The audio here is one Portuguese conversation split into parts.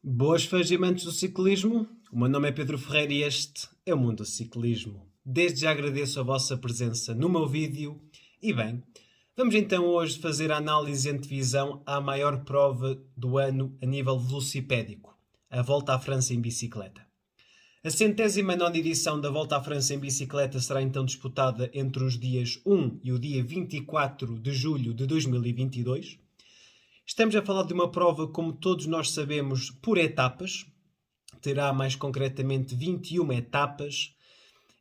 Boas fãs e amantes do ciclismo, o meu nome é Pedro Ferreira e este é o Mundo do Ciclismo. Desde já agradeço a vossa presença no meu vídeo e bem, vamos então hoje fazer a análise e antevisão à maior prova do ano a nível velocipédico, a Volta à França em bicicleta. A 109ª edição da Volta à França em bicicleta será então disputada entre os dias 1 e o dia 24 de julho de 2022. Estamos a falar de uma prova, como todos nós sabemos, por etapas. Terá mais concretamente 21 etapas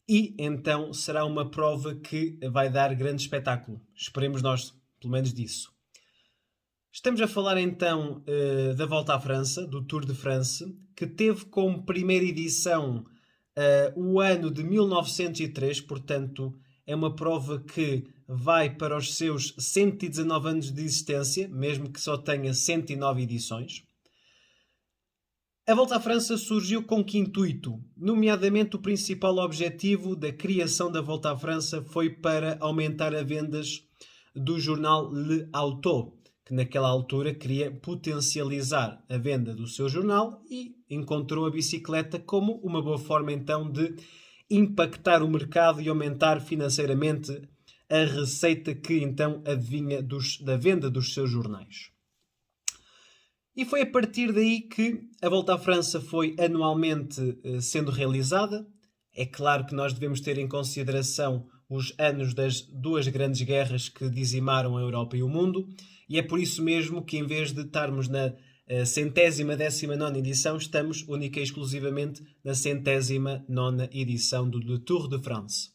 e então será uma prova que vai dar grande espetáculo. Esperemos nós, pelo menos disso. Estamos a falar então da Volta à França, do Tour de France, que teve como primeira edição o ano de 1903, portanto é uma prova que vai para os seus 119 anos de existência, mesmo que só tenha 109 edições. A Volta à França surgiu com que intuito? Nomeadamente, o principal objetivo da criação da Volta à França foi para aumentar as vendas do jornal Le Auto, que naquela altura queria potencializar a venda do seu jornal e encontrou a bicicleta como uma boa forma então de impactar o mercado e aumentar financeiramente a receita que então advinha da venda dos seus jornais. E foi a partir daí que a Volta à França foi anualmente sendo realizada. É claro que nós devemos ter em consideração os anos das duas grandes guerras que dizimaram a Europa e o mundo, e é por isso mesmo que, em vez de estarmos na 119ª edição, estamos única e exclusivamente na 109ª edição do Tour de France.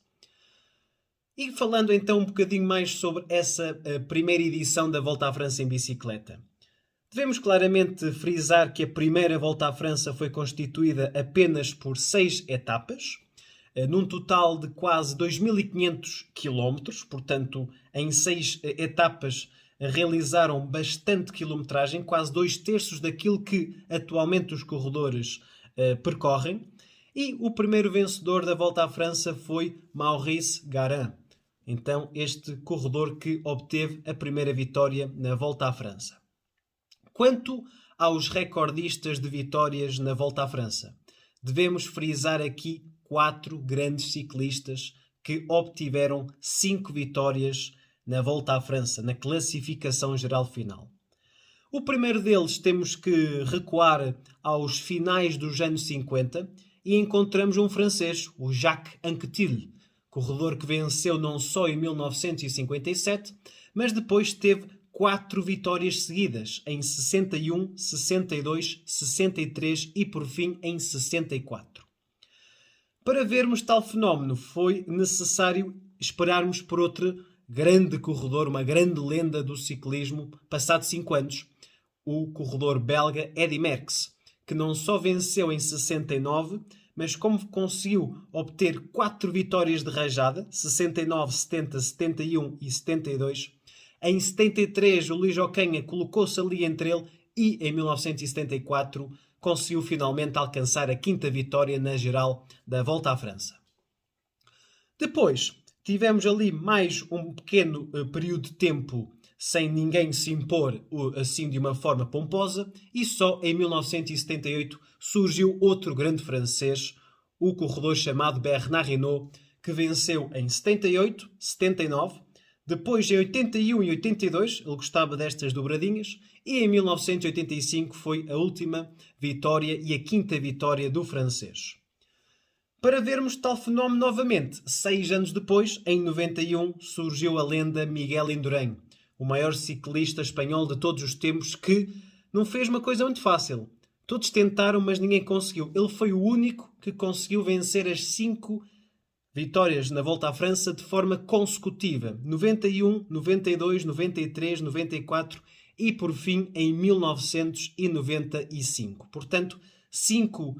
E falando então um bocadinho mais sobre essa primeira edição da Volta à França em bicicleta. Devemos claramente frisar que a primeira Volta à França foi constituída apenas por 6 etapas, num total de quase 2.500 km, portanto, em 6 etapas realizaram bastante quilometragem, quase 2/3 daquilo que atualmente os corredores percorrem. E o primeiro vencedor da Volta à França foi Maurice Garin. Então, este corredor que obteve a primeira vitória na Volta à França. Quanto aos recordistas de vitórias na Volta à França, devemos frisar aqui 4 grandes ciclistas que obtiveram 5 vitórias na Volta à França, na classificação geral final. O primeiro deles temos que recuar aos finais dos anos 50 e encontramos um francês, o Jacques Anquetil, corredor que venceu não só em 1957, mas depois teve 4 vitórias seguidas, em 61, 62, 63 e, por fim, em 64. Para vermos tal fenómeno, foi necessário esperarmos por outro grande corredor, uma grande lenda do ciclismo, passado 5 anos, o corredor belga Eddy Merckx, que não só venceu em 69, mas como conseguiu obter 4 vitórias de rajada, 69, 70, 71 e 72, em 73, o Luís Ocanha colocou-se ali entre ele e, em 1974, conseguiu finalmente alcançar a 5ª vitória na geral da Volta à França. Depois, tivemos ali mais um pequeno período de tempo sem ninguém se impor assim de uma forma pomposa e só em 1978 surgiu outro grande francês, o corredor chamado Bernard Hinault, que venceu em 78, 79, depois, em 81 e 82, ele gostava destas dobradinhas, e em 1985 foi a última vitória e a 5ª vitória do francês. Para vermos tal fenómeno novamente, 6 anos depois, em 91, surgiu a lenda Miguel Indurain, o maior ciclista espanhol de todos os tempos, que não fez uma coisa muito fácil. Todos tentaram, mas ninguém conseguiu. Ele foi o único que conseguiu vencer as 5 vitórias na Volta à França de forma consecutiva. 91, 92, 93, 94 e, por fim, em 1995. Portanto, 5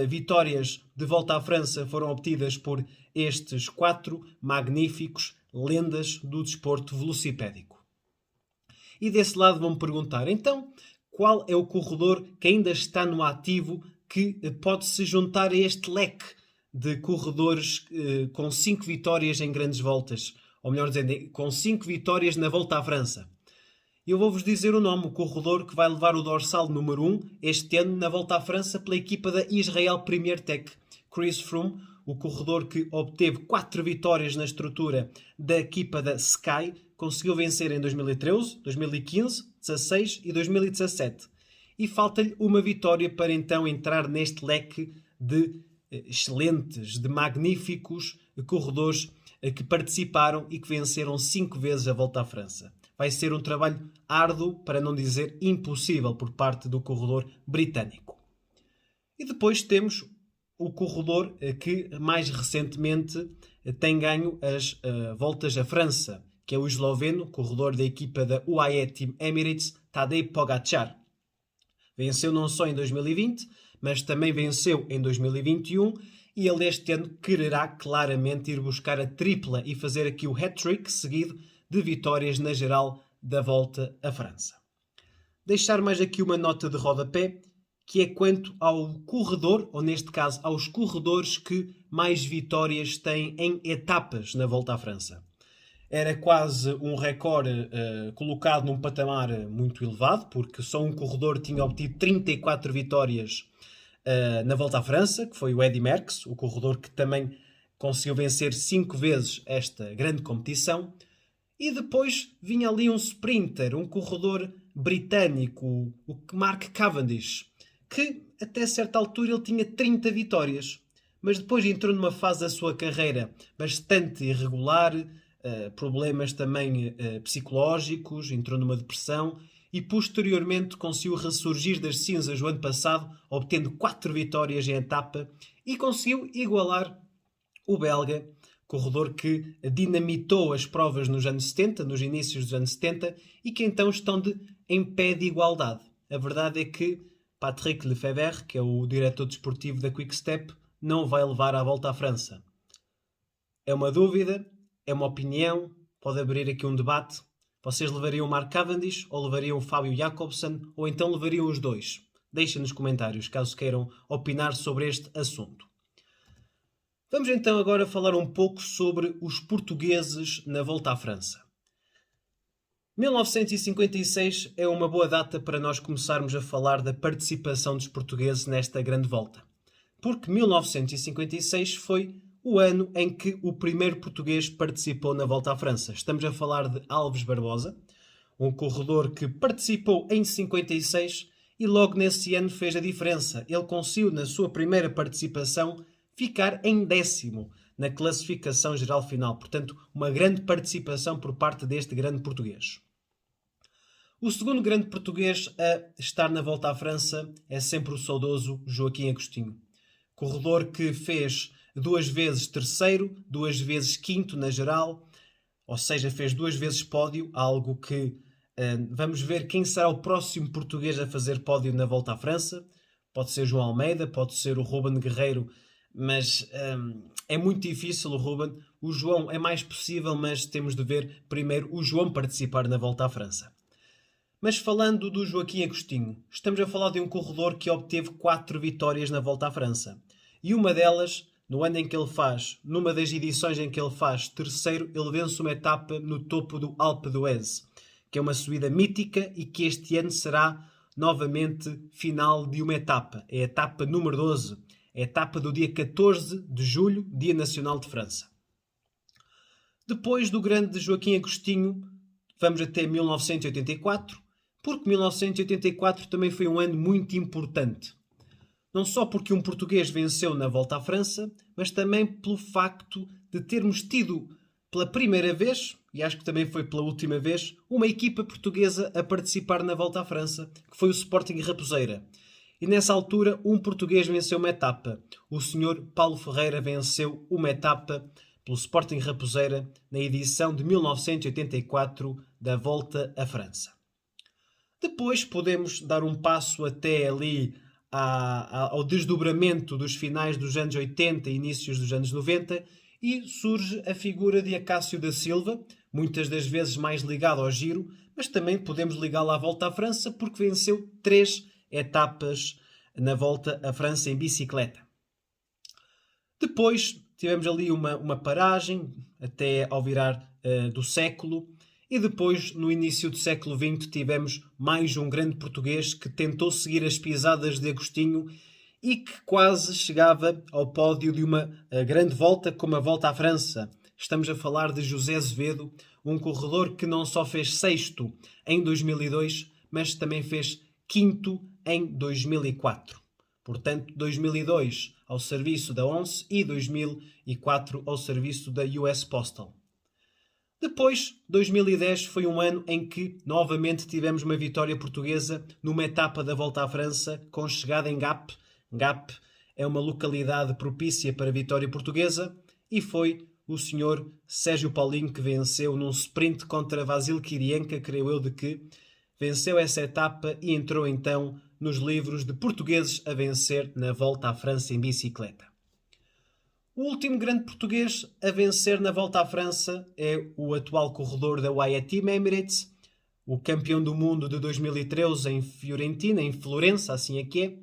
vitórias de Volta à França foram obtidas por estes 4 magníficos lendas do desporto velocipédico. E desse lado vão-me perguntar, então, qual é o corredor que ainda está no ativo que pode se juntar a este leque de corredores com 5 vitórias em grandes voltas, ou melhor dizendo, com 5 vitórias na Volta à França? Eu vou-vos dizer o nome, o corredor que vai levar o dorsal número 1 este ano na Volta à França pela equipa da Israel Premier Tech. Chris Froome, o corredor que obteve 4 vitórias na estrutura da equipa da Sky, conseguiu vencer em 2013, 2015, 2016 e 2017. E falta-lhe uma vitória para então entrar neste leque de excelentes, de magníficos corredores que participaram e que venceram 5 vezes a Volta à França. Vai ser um trabalho árduo, para não dizer impossível, por parte do corredor britânico. E depois temos o corredor que mais recentemente tem ganho as voltas à França, que é o esloveno, corredor da equipa da UAE Team Emirates, Tadej Pogačar. Venceu não só em 2020, mas também venceu em 2021 e ele este ano quererá claramente ir buscar a tripla e fazer aqui o hat-trick seguido de vitórias na geral da Volta à França. Deixar mais aqui uma nota de rodapé, que é quanto ao corredor, ou neste caso aos corredores que mais vitórias têm em etapas na Volta à França. Era quase um recorde colocado num patamar muito elevado, porque só um corredor tinha obtido 34 vitórias na Volta à França, que foi o Eddy Merckx, o corredor que também conseguiu vencer 5 vezes esta grande competição. E depois vinha ali um sprinter, um corredor britânico, o Mark Cavendish, que até certa altura ele tinha 30 vitórias, mas depois entrou numa fase da sua carreira bastante irregular, problemas também psicológicos, entrou numa depressão e posteriormente conseguiu ressurgir das cinzas o ano passado, obtendo 4 vitórias em etapa e conseguiu igualar o belga, corredor que dinamitou as provas nos anos 70, nos inícios dos anos 70, e que então estão em pé de igualdade. A verdade é que Patrick Lefebvre, que é o diretor desportivo da Quick Step, não vai levar à Volta à França. É uma dúvida, é uma opinião, pode abrir aqui um debate. Vocês levariam o Mark Cavendish ou levariam o Fábio Jacobsen ou então levariam os dois? Deixem nos comentários caso queiram opinar sobre este assunto. Vamos então agora falar um pouco sobre os portugueses na Volta à França. 1956 é uma boa data para nós começarmos a falar da participação dos portugueses nesta grande volta. Porque 1956 foi o ano em que o primeiro português participou na Volta à França. Estamos a falar de Alves Barbosa, um corredor que participou em 56 e logo nesse ano fez a diferença. Ele conseguiu, na sua primeira participação, ficar em 10º na classificação geral final. Portanto, uma grande participação por parte deste grande português. O segundo grande português a estar na Volta à França é sempre o saudoso Joaquim Agostinho. Corredor que fez 2 vezes terceiro, 2 vezes quinto na geral, ou seja, fez 2 vezes pódio, algo que vamos ver quem será o próximo português a fazer pódio na Volta à França. Pode ser João Almeida, pode ser o Ruben Guerreiro, mas é muito difícil o Ruben. O João é mais possível, mas temos de ver primeiro o João participar na Volta à França. Mas falando do Joaquim Agostinho, estamos a falar de um corredor que obteve 4 vitórias na Volta à França. E uma delas, no ano em que ele faz, numa das edições em que ele faz terceiro, ele vence uma etapa no topo do Alpe d'Huez, que é uma subida mítica e que este ano será novamente final de uma etapa. É a etapa número 12, a etapa do dia 14 de julho, Dia Nacional de França. Depois do grande Joaquim Agostinho, vamos até 1984, porque 1984 também foi um ano muito importante. Não só porque um português venceu na Volta à França, mas também pelo facto de termos tido pela primeira vez, e acho que também foi pela última vez, uma equipa portuguesa a participar na Volta à França, que foi o Sporting Raposeira. E nessa altura um português venceu uma etapa. O senhor Paulo Ferreira venceu uma etapa pelo Sporting Raposeira na edição de 1984 da Volta à França. Depois podemos dar um passo até ali ao desdobramento dos finais dos anos 80 e inícios dos anos 90 e surge a figura de Acácio da Silva, muitas das vezes mais ligado ao giro, mas também podemos ligá-lo à Volta à França porque venceu 3 etapas na Volta à França em bicicleta. Depois tivemos ali uma paragem até ao virar do século E depois, no início do século XX, tivemos mais um grande português que tentou seguir as pisadas de Agostinho e que quase chegava ao pódio de uma grande volta como a Volta à França. Estamos a falar de José Azevedo, um corredor que não só fez sexto em 2002, mas também fez quinto em 2004. Portanto, 2002 ao serviço da ONS e 2004 ao serviço da US Postal. Depois, 2010 foi um ano em que novamente tivemos uma vitória portuguesa numa etapa da Volta à França com chegada em Gap. Gap é uma localidade propícia para a vitória portuguesa e foi o senhor Sérgio Paulinho que venceu num sprint contra Vasil Kirienka, creio eu, de que venceu essa etapa e entrou então nos livros de portugueses a vencer na Volta à França em bicicleta. O último grande português a vencer na Volta à França é o atual corredor da Wyatt Team Emirates, o campeão do mundo de 2013 em Fiorentina, em Florença, assim é que é,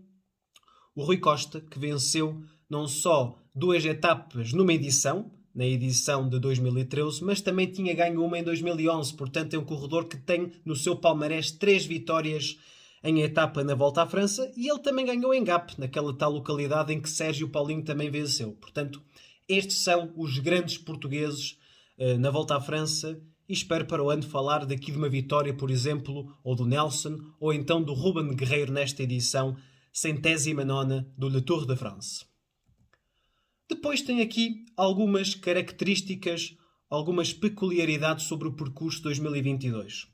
o Rui Costa, que venceu não só 2 etapas numa edição, na edição de 2013, mas também tinha ganho uma em 2011, portanto é um corredor que tem no seu palmarés 3 vitórias em etapa na Volta à França e ele também ganhou em Gap, naquela tal localidade em que Sérgio Paulinho também venceu. Portanto, estes são os grandes portugueses na Volta à França e espero para o ano falar daqui de uma vitória, por exemplo, ou do Nelson, ou então do Ruben Guerreiro nesta edição 109ª do Le Tour de France. Depois tem aqui algumas características, algumas peculiaridades sobre o percurso 2022.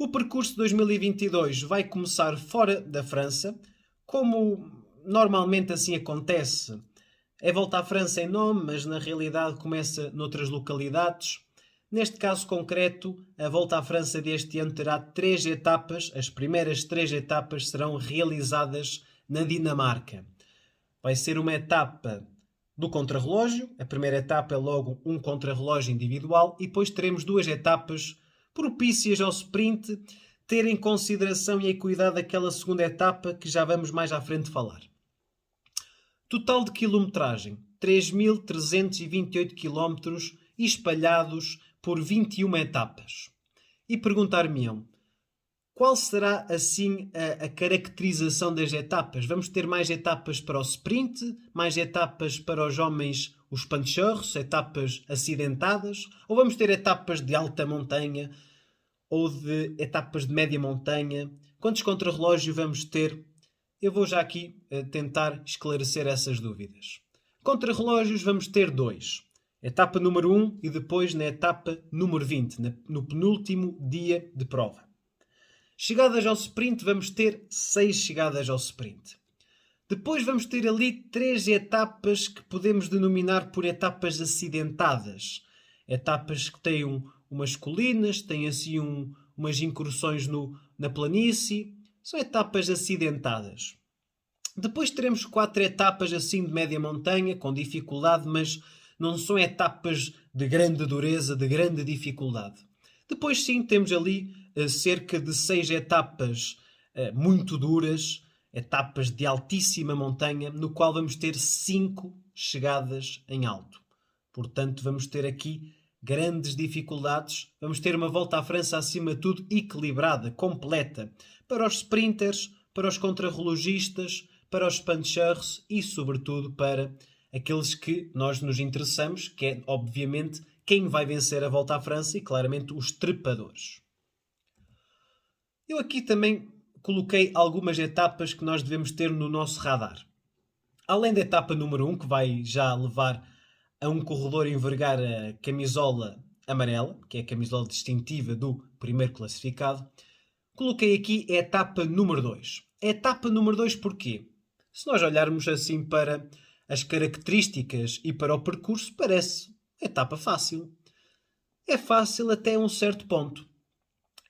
O percurso 2022 vai começar fora da França, como normalmente assim acontece. É Volta à França em nome, mas na realidade começa noutras localidades. Neste caso concreto, a Volta à França deste ano terá 3 etapas. As primeiras 3 etapas serão realizadas na Dinamarca. Vai ser uma etapa do contrarrelógio. A primeira etapa é logo um contrarrelógio individual e depois teremos 2 etapas propícias ao sprint, ter em consideração e em cuidado aquela segunda etapa que já vamos mais à frente falar. Total de quilometragem, 3.328 km espalhados por 21 etapas. E perguntar-me-ão, qual será assim a caracterização das etapas? Vamos ter mais etapas para o sprint, mais etapas para os homens, os panchers, etapas acidentadas, ou vamos ter etapas de alta montanha ou de etapas de média montanha? Quantos contrarrelógios vamos ter? Eu vou já aqui tentar esclarecer essas dúvidas. Contrarrelógios vamos ter 2. Etapa número 1 e depois na etapa número 20, no penúltimo dia de prova. Chegadas ao sprint, vamos ter 6 chegadas ao sprint. Depois vamos ter ali 3 etapas que podemos denominar por etapas acidentadas. Etapas que têm umas colinas, têm assim umas incursões na planície. São etapas acidentadas. Depois teremos 4 etapas assim de média montanha, com dificuldade, mas não são etapas de grande dureza, de grande dificuldade. Depois sim, temos ali cerca de 6 etapas muito duras, etapas de altíssima montanha, no qual vamos ter 5 chegadas em alto. Portanto, vamos ter aqui grandes dificuldades. Vamos ter uma Volta à França, acima de tudo, equilibrada, completa, para os sprinters, para os contrarrelogistas, para os punchers e, sobretudo, para aqueles que nós nos interessamos, que é, obviamente, quem vai vencer a Volta à França e, claramente, os trepadores. Eu aqui também coloquei algumas etapas que nós devemos ter no nosso radar. Além da etapa número 1, que vai já levar a um corredor envergar a camisola amarela, que é a camisola distintiva do primeiro classificado, coloquei aqui a etapa número 2. A etapa número 2 porquê? Se nós olharmos assim para as características e para o percurso, parece etapa fácil. É fácil até um certo ponto.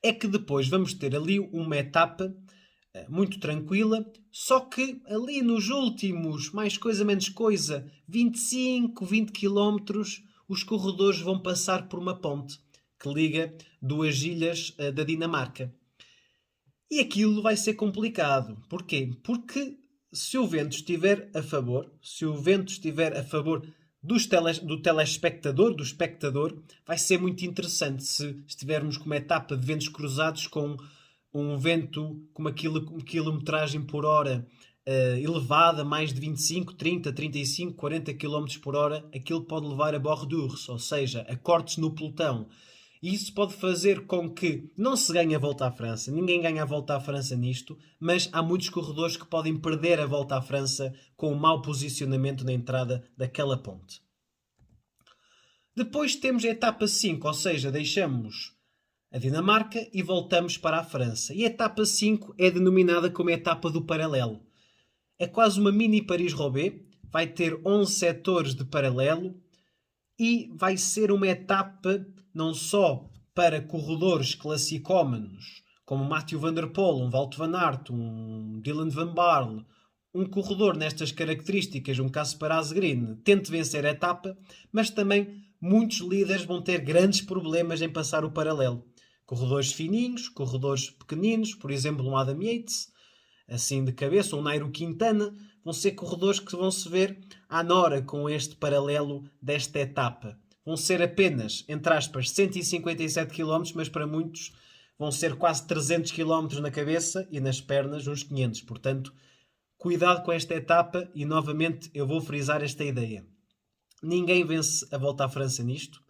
É que depois vamos ter ali uma etapa muito tranquila, só que ali nos últimos, mais coisa menos coisa, 25, 20 km, os corredores vão passar por uma ponte que liga 2 ilhas da Dinamarca. E aquilo vai ser complicado. Porquê? Porque se o vento estiver a favor, do telespectador, do espectador, vai ser muito interessante se estivermos com uma etapa de ventos cruzados com um vento com uma quilometragem por hora elevada, mais de 25, 30, 35, 40 km por hora. Aquilo pode levar a bordures, ou seja, a cortes no pelotão. E isso pode fazer com que não se ganhe a Volta à França. Ninguém ganha a Volta à França nisto, mas há muitos corredores que podem perder a Volta à França com o mau posicionamento na entrada daquela ponte. Depois temos a etapa 5, ou seja, deixamos a Dinamarca e voltamos para a França. E a etapa 5 é denominada como a etapa do paralelo. É quase uma mini Paris-Roubaix, vai ter 11 setores de paralelo e vai ser uma etapa não só para corredores classicómanos, como Mathieu van der Poel, um Wout van Aert, um Dylan van Baarle, um corredor nestas características, um Casper Asgreen, tente vencer a etapa, mas também muitos líderes vão ter grandes problemas em passar o paralelo. Corredores fininhos, corredores pequeninos, por exemplo, um Adam Yates, assim de cabeça, um Nairo Quintana, vão ser corredores que vão se ver à nora com este paralelo desta etapa. Vão ser apenas, entre aspas, 157 km, mas para muitos vão ser quase 300 km na cabeça e nas pernas uns 500. Portanto, cuidado com esta etapa e novamente eu vou frisar esta ideia. Ninguém vence a Volta à França nisto,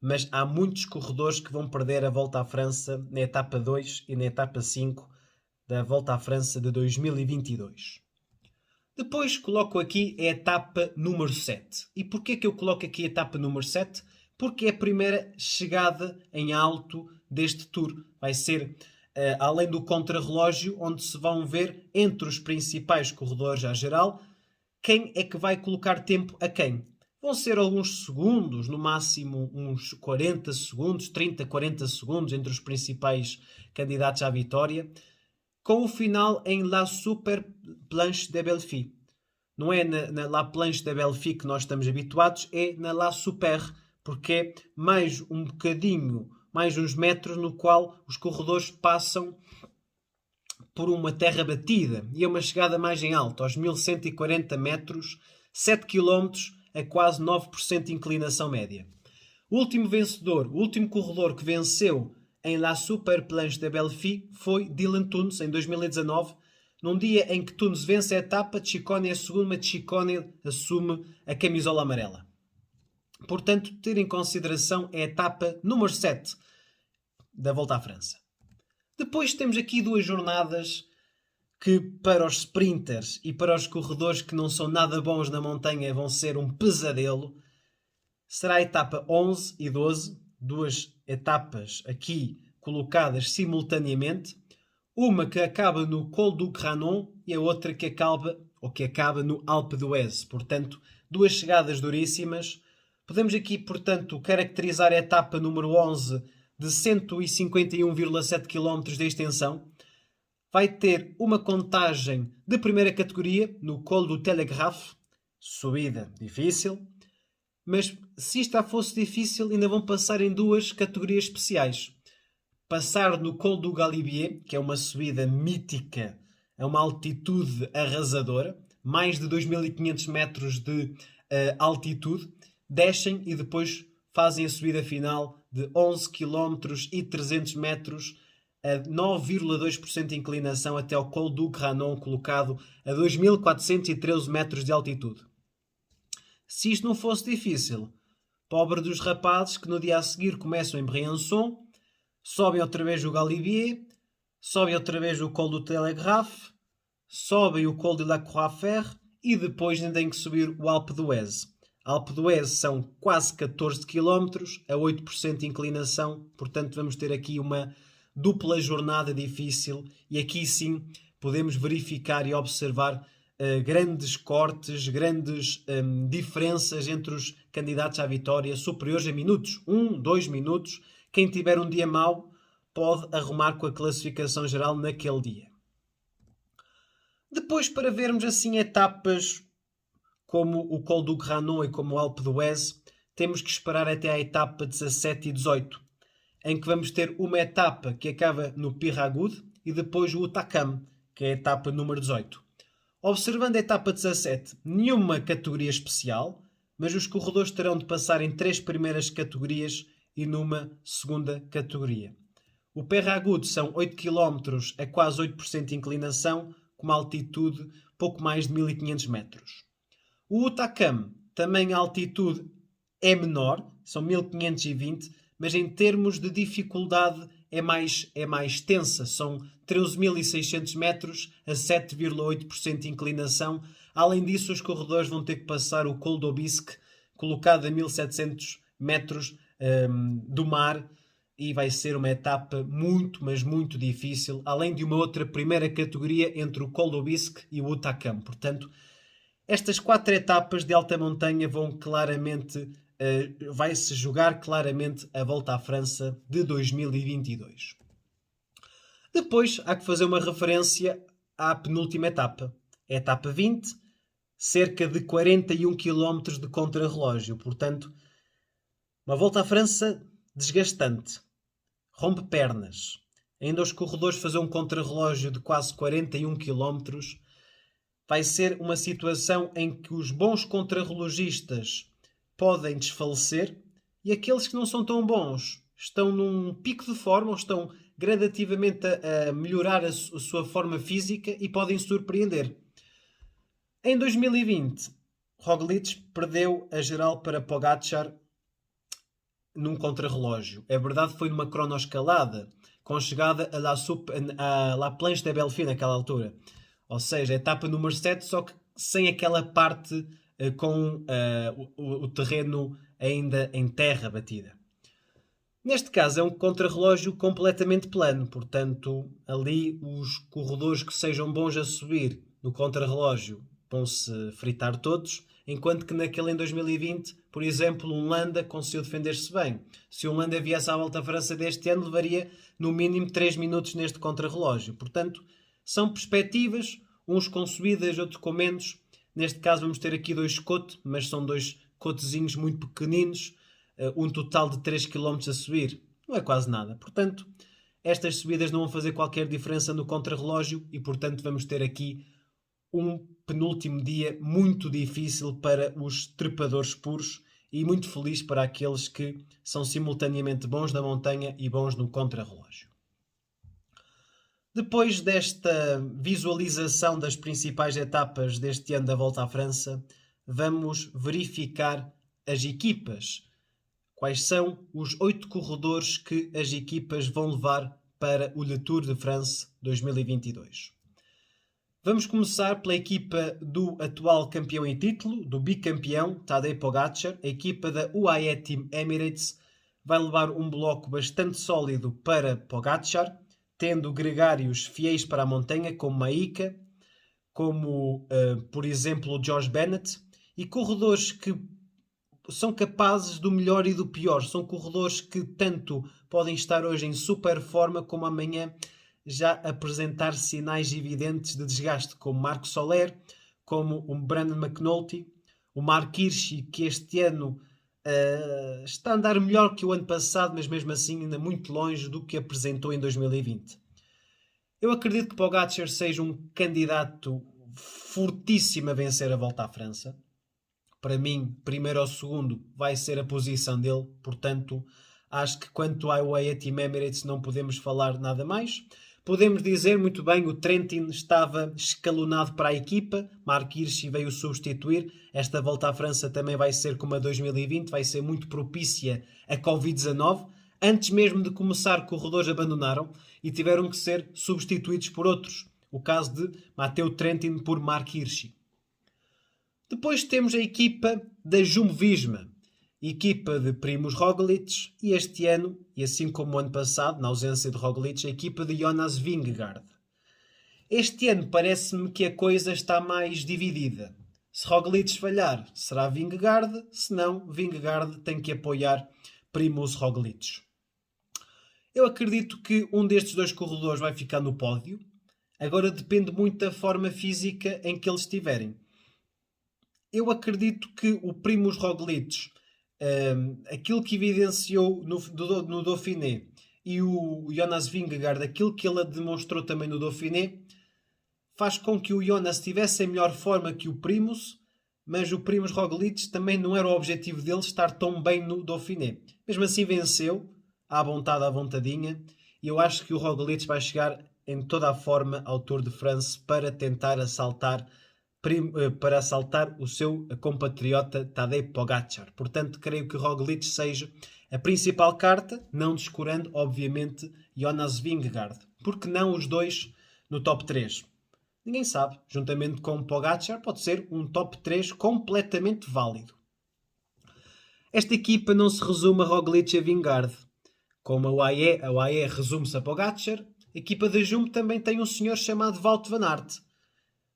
mas há muitos corredores que vão perder a Volta à França na etapa 2 e na etapa 5 da Volta à França de 2022. Depois coloco aqui a etapa número 7. E porquê que eu coloco aqui a etapa número 7? Porque é a primeira chegada em alto deste Tour. Vai ser além do contrarrelógio, onde se vão ver entre os principais corredores à geral quem é que vai colocar tempo a quem. Vão ser alguns segundos, no máximo uns 40 segundos, 30, 40 segundos entre os principais candidatos à vitória, com o final em La Super Planche de Belfi. Não é na La Planche de Belfi que nós estamos habituados, é na La Super, porque é mais um bocadinho, mais uns metros no qual os corredores passam por uma terra batida. E é uma chegada mais em alto, aos 1140 metros, 7 km a quase 9% de inclinação média. O último vencedor, o último corredor que venceu em La Super Planche de Belfi foi Dylan Teuns, em 2019, num dia em que Teuns vence a etapa, Ciccone é segundo, mas Ciccone assume a camisola amarela. Portanto, ter em consideração a etapa número 7 da Volta à França. Depois temos aqui duas jornadas que para os sprinters e para os corredores que não são nada bons na montanha vão ser um pesadelo. Será a etapa 11 e 12, duas etapas aqui colocadas simultaneamente. Uma que acaba no Col du Granon e a outra que acaba no Alpe d'Huez. Portanto, duas chegadas duríssimas. Podemos aqui, portanto, caracterizar a etapa número 11 de 151,7 km de extensão. Vai ter uma contagem de primeira categoria no Col du Telegraphe. Subida difícil. Mas se isto fosse difícil, ainda vão passar em duas categorias especiais. Passar no Col du Galibier, que é uma subida mítica, a uma altitude arrasadora, mais de 2500 metros de altitude, descem e depois fazem a subida final de 11 km e 300 metros a 9,2% de inclinação até ao Col du Granon, colocado a 2413 metros de altitude. Se isto não fosse difícil, pobre dos rapazes que no dia a seguir começam em Briançon, sobem outra vez o Galibier, sobem outra vez o Col du Telegraphe, sobem o Col de la Croix-Ferre e depois ainda têm que subir o Alpe d'Huez. Alpe d'Huez são quase 14 km a 8% de inclinação, portanto vamos ter aqui uma dupla jornada difícil e aqui sim podemos verificar e observar grandes cortes, grandes diferenças entre os candidatos à vitória, superiores a minutos, 1, 2 minutos. Quem tiver um dia mau pode arrumar com a classificação geral naquele dia. Depois, para vermos assim etapas como o Col du Granon e como o Alpe d'Huez, temos que esperar até à etapa 17 e 18, em que vamos ter uma etapa que acaba no Piragoud e depois o Hautacam, que é a etapa número 18. Observando a etapa 17, nenhuma categoria especial, mas os corredores terão de passar em 3 primeiras categorias e numa segunda categoria. O Peyragudes são 8 km a quase 8% de inclinação, com uma altitude pouco mais de 1500 metros. O Hautacam, também a altitude é menor, são 1520, mas em termos de dificuldade é mais tensa, são 13.600 metros a 7,8% de inclinação. Além disso, os corredores vão ter que passar o Col d'Aubisque, colocado a 1.700 metros do mar, e vai ser uma etapa muito, mas muito difícil, além de uma outra primeira categoria entre o Col d'Aubisque e o Hautacam. Portanto, estas 4 etapas de alta montanha vão claramente, vai-se jogar claramente a Volta à França de 2022. Depois há que fazer uma referência à penúltima etapa. A etapa 20, cerca de 41 km de contrarrelógio. Portanto, uma Volta à França desgastante. Rompe pernas. Ainda os corredores fazer um contrarrelógio de quase 41 km. Vai ser uma situação em que os bons contrarrelogistas podem desfalecer e aqueles que não são tão bons estão num pico de forma ou estão gradativamente a melhorar a sua forma física e podem surpreender. Em 2020, Roglic perdeu a geral para Pogačar num contrarrelógio. É verdade, foi numa cronoescalada, com chegada a La Planche de Belfi naquela altura. Ou seja, a etapa número 7, só que sem aquela parte com o terreno ainda em terra batida. Neste caso é um contrarrelógio completamente plano, portanto, ali os corredores que sejam bons a subir no contrarrelógio vão-se fritar todos, enquanto que naquele em 2020, por exemplo, um Landa conseguiu defender-se bem. Se um Landa viesse à Volta à França deste ano, levaria no mínimo 3 minutos neste contrarrelógio. Portanto, são perspectivas, uns com subidas, outros com menos. Neste caso vamos ter aqui 2 cotes, mas são 2 cotezinhos muito pequeninos, um total de 3 km a subir. Não é quase nada. Portanto, estas subidas não vão fazer qualquer diferença no contrarrelógio e, portanto, vamos ter aqui um penúltimo dia muito difícil para os trepadores puros e muito feliz para aqueles que são simultaneamente bons na montanha e bons no contrarrelógio. Depois desta visualização das principais etapas deste ano da Volta à França, vamos verificar as equipas. Quais são os 8 corredores que as equipas vão levar para o Le Tour de France 2022. Vamos começar pela equipa do atual campeão em título, do bicampeão Tadej Pogačar. A equipa da UAE Team Emirates vai levar um bloco bastante sólido para Pogačar, tendo gregários fiéis para a montanha, como Maika, como, por exemplo, o George Bennett, e corredores que são capazes do melhor e do pior. São corredores que tanto podem estar hoje em super forma, como amanhã já apresentar sinais evidentes de desgaste, como Marc Soler, como o Brandon McNulty, o Mark Hirschi, que este ano está a andar melhor que o ano passado, mas mesmo assim ainda muito longe do que apresentou em 2020. Eu acredito que Pogačar seja um candidato fortíssimo a vencer a Volta à França. Para mim, primeiro ou segundo vai ser a posição dele, portanto, acho que quanto à UAE Team Emirates não podemos falar nada mais. Podemos dizer muito bem, o Trentin estava escalonado para a equipa, Mark Hirschi veio substituir. Esta Volta à França também vai ser como a 2020, vai ser muito propícia a Covid-19. Antes mesmo de começar, corredores abandonaram e tiveram que ser substituídos por outros. O caso de Matteo Trentin por Mark Hirschi. Depois temos a equipa da Jumbo-Visma, equipa de Primož Roglic, e este ano, e assim como o ano passado, na ausência de Roglic, a equipa de Jonas Vingegaard. Este ano parece-me que a coisa está mais dividida. Se Roglic falhar, será Vingegaard, se não, Vingegaard tem que apoiar Primož Roglic. Eu acredito que um destes 2 corredores vai ficar no pódio. Agora depende muito da forma física em que eles estiverem. Eu acredito que o Primož Roglic, aquilo que evidenciou no Dauphiné, e o Jonas Vingegaard, aquilo que ele demonstrou também no Dauphiné, faz com que o Jonas estivesse em melhor forma que o Primož, mas o Primož Roglič também não era o objetivo dele estar tão bem no Dauphiné. Mesmo assim venceu, à vontade, à vontadinha, e eu acho que o Roglič vai chegar em toda a forma ao Tour de France para tentar assaltar o seu compatriota Tadej Pogačar. Portanto, creio que Roglič seja a principal carta, não descurando, obviamente, Jonas Vingegaard. Porque não os dois no top 3? Ninguém sabe. Juntamente com Pogačar, pode ser um top 3 completamente válido. Esta equipa não se resume a Roglič e a Vingegaard. Como a UAE resume-se a Pogačar, a equipa da Jumbo também tem um senhor chamado Wout van Aert.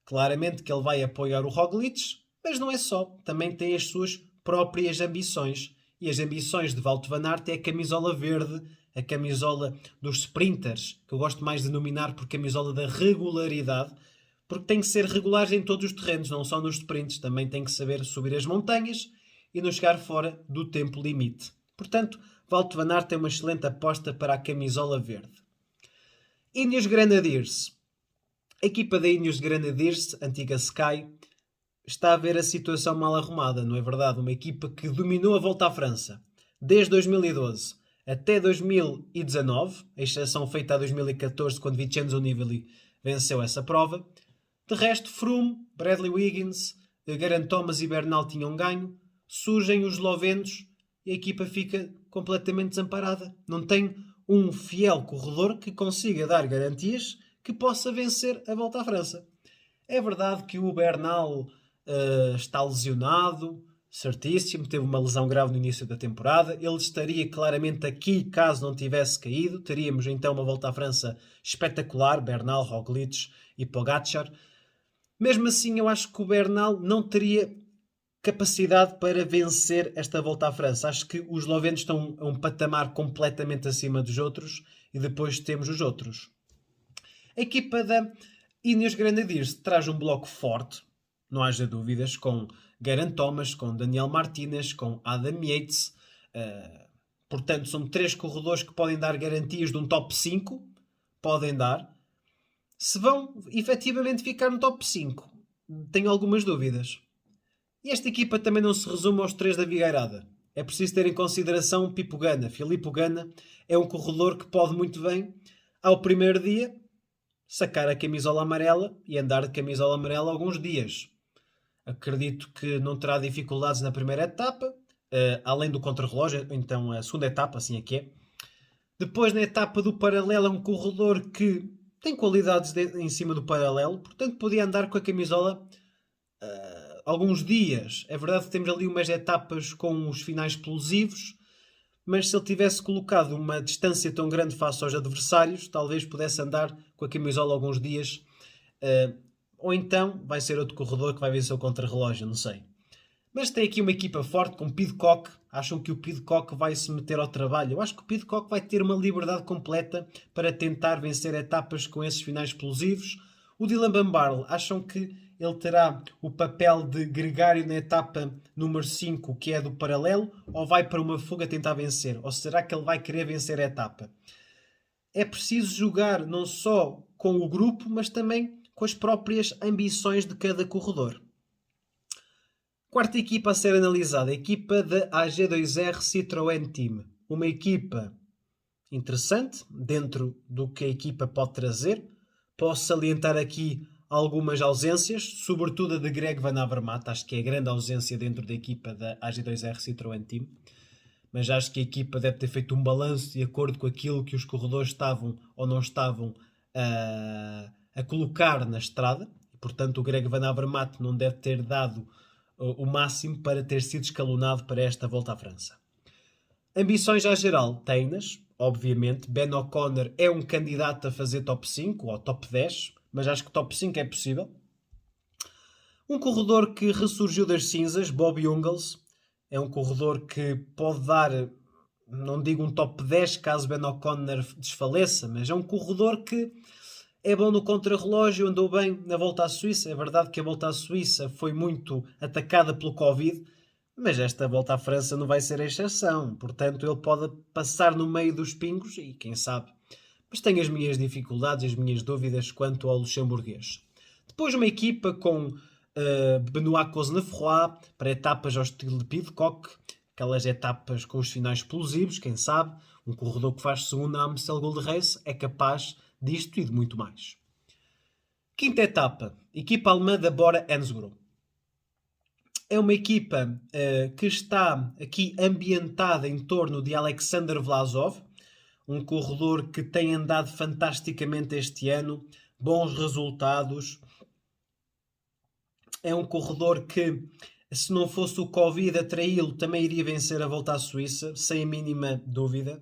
Claramente que ele vai apoiar o Roglič, mas não é só. Também tem as suas próprias ambições. E as ambições de Wout van Aert é a camisola verde, a camisola dos sprinters, que eu gosto mais de denominar por camisola da regularidade, porque tem que ser regulares em todos os terrenos, não só nos sprints. Também tem que saber subir as montanhas e não chegar fora do tempo limite. Portanto, Wout van Aert é uma excelente aposta para a camisola verde. Ineos Grenadiers. A equipa da Ineos Grenadiers, antiga Sky, está a ver a situação mal arrumada, não é verdade? Uma equipa que dominou a Volta à França desde 2012 até 2019, a exceção feita a 2014, quando Vincenzo Nibali venceu essa prova. De resto, Froome, Bradley Wiggins, Geraint Thomas e Bernal tinham ganho. Surgem os eslovenos e a equipa fica completamente desamparada. Não tem um fiel corredor que consiga dar garantias que possa vencer a Volta à França. É verdade que o Bernal está lesionado, certíssimo, teve uma lesão grave no início da temporada. Ele estaria claramente aqui caso não tivesse caído. Teríamos então uma Volta à França espetacular, Bernal, Roglič e Pogačar. Mesmo assim, eu acho que o Bernal não teria capacidade para vencer esta Volta à França. Acho que os eslovenos estão a um patamar completamente acima dos outros e depois temos os outros. A equipa da Ineos Grenadiers traz um bloco forte, não haja dúvidas, com Geraint Thomas, com Daniel Martínez, com Adam Yates. Portanto, são 3 corredores que podem dar garantias de um top 5. Podem dar. Se vão efetivamente ficar no top 5, tenho algumas dúvidas. E esta equipa também não se resume aos 3 da Figueirada. É preciso ter em consideração Pipo Ganna. Filipe Ganna é um corredor que pode muito bem, ao primeiro dia, sacar a camisola amarela e andar de camisola amarela alguns dias. Acredito que não terá dificuldades na primeira etapa, além do contrarrelógio, então a segunda etapa, assim é que é. Depois, na etapa do paralelo, é um corredor que tem qualidades em cima do paralelo, portanto podia andar com a camisola alguns dias. É verdade que temos ali umas etapas com os finais explosivos, mas se ele tivesse colocado uma distância tão grande face aos adversários, talvez pudesse andar com a camisola alguns dias. Ou então vai ser outro corredor que vai vencer o contrarrelógio, não sei. Mas tem aqui uma equipa forte com Pidcock. Acham que o Pidcock vai se meter ao trabalho? Eu acho que o Pidcock vai ter uma liberdade completa para tentar vencer etapas com esses finais explosivos. O Dylan Van Baarle, acham que ele terá o papel de gregário na etapa número 5, que é do paralelo, ou vai para uma fuga tentar vencer? Ou será que ele vai querer vencer a etapa? É preciso jogar não só com o grupo, mas também com as próprias ambições de cada corredor. Quarta equipa a ser analisada, a equipa da AG2R Citroën Team. Uma equipa interessante, dentro do que a equipa pode trazer. Posso salientar aqui algumas ausências, sobretudo a de Greg Van Avermaet. Acho que é a grande ausência dentro da equipa da AG2R Citroën Team. Mas acho que a equipa deve ter feito um balanço de acordo com aquilo que os corredores estavam ou não estavam a colocar na estrada. E, portanto, o Greg Van Avermaet não deve ter dado o máximo para ter sido escalonado para esta Volta à França. Ambições à geral, tem-nas, obviamente. Ben O'Connor é um candidato a fazer top 5 ou top 10, mas acho que top 5 é possível. Um corredor que ressurgiu das cinzas, Bob Jungels, é um corredor que pode dar, não digo um top 10 caso Ben O'Connor desfaleça, mas é um corredor que é bom no contrarrelógio, andou bem na Volta à Suíça. É verdade que a Volta à Suíça foi muito atacada pelo Covid, mas esta Volta à França não vai ser a exceção. Portanto, ele pode passar no meio dos pingos e quem sabe. Mas tenho as minhas dificuldades, as minhas dúvidas quanto ao luxemburguês. Depois uma equipa com Benoît Cosnefroy, para etapas ao estilo de Pidcock, aquelas etapas com os finais explosivos, quem sabe, um corredor que faz segundo na Amstel Gold Race é capaz disto e de muito mais. Quinta etapa, equipa alemã da Bora Hansgrohe. É uma equipa que está aqui ambientada em torno de Alexander Vlasov, um corredor que tem andado fantasticamente este ano, bons resultados. É um corredor que, se não fosse o Covid a traí-lo, também iria vencer a Volta à Suíça, sem a mínima dúvida.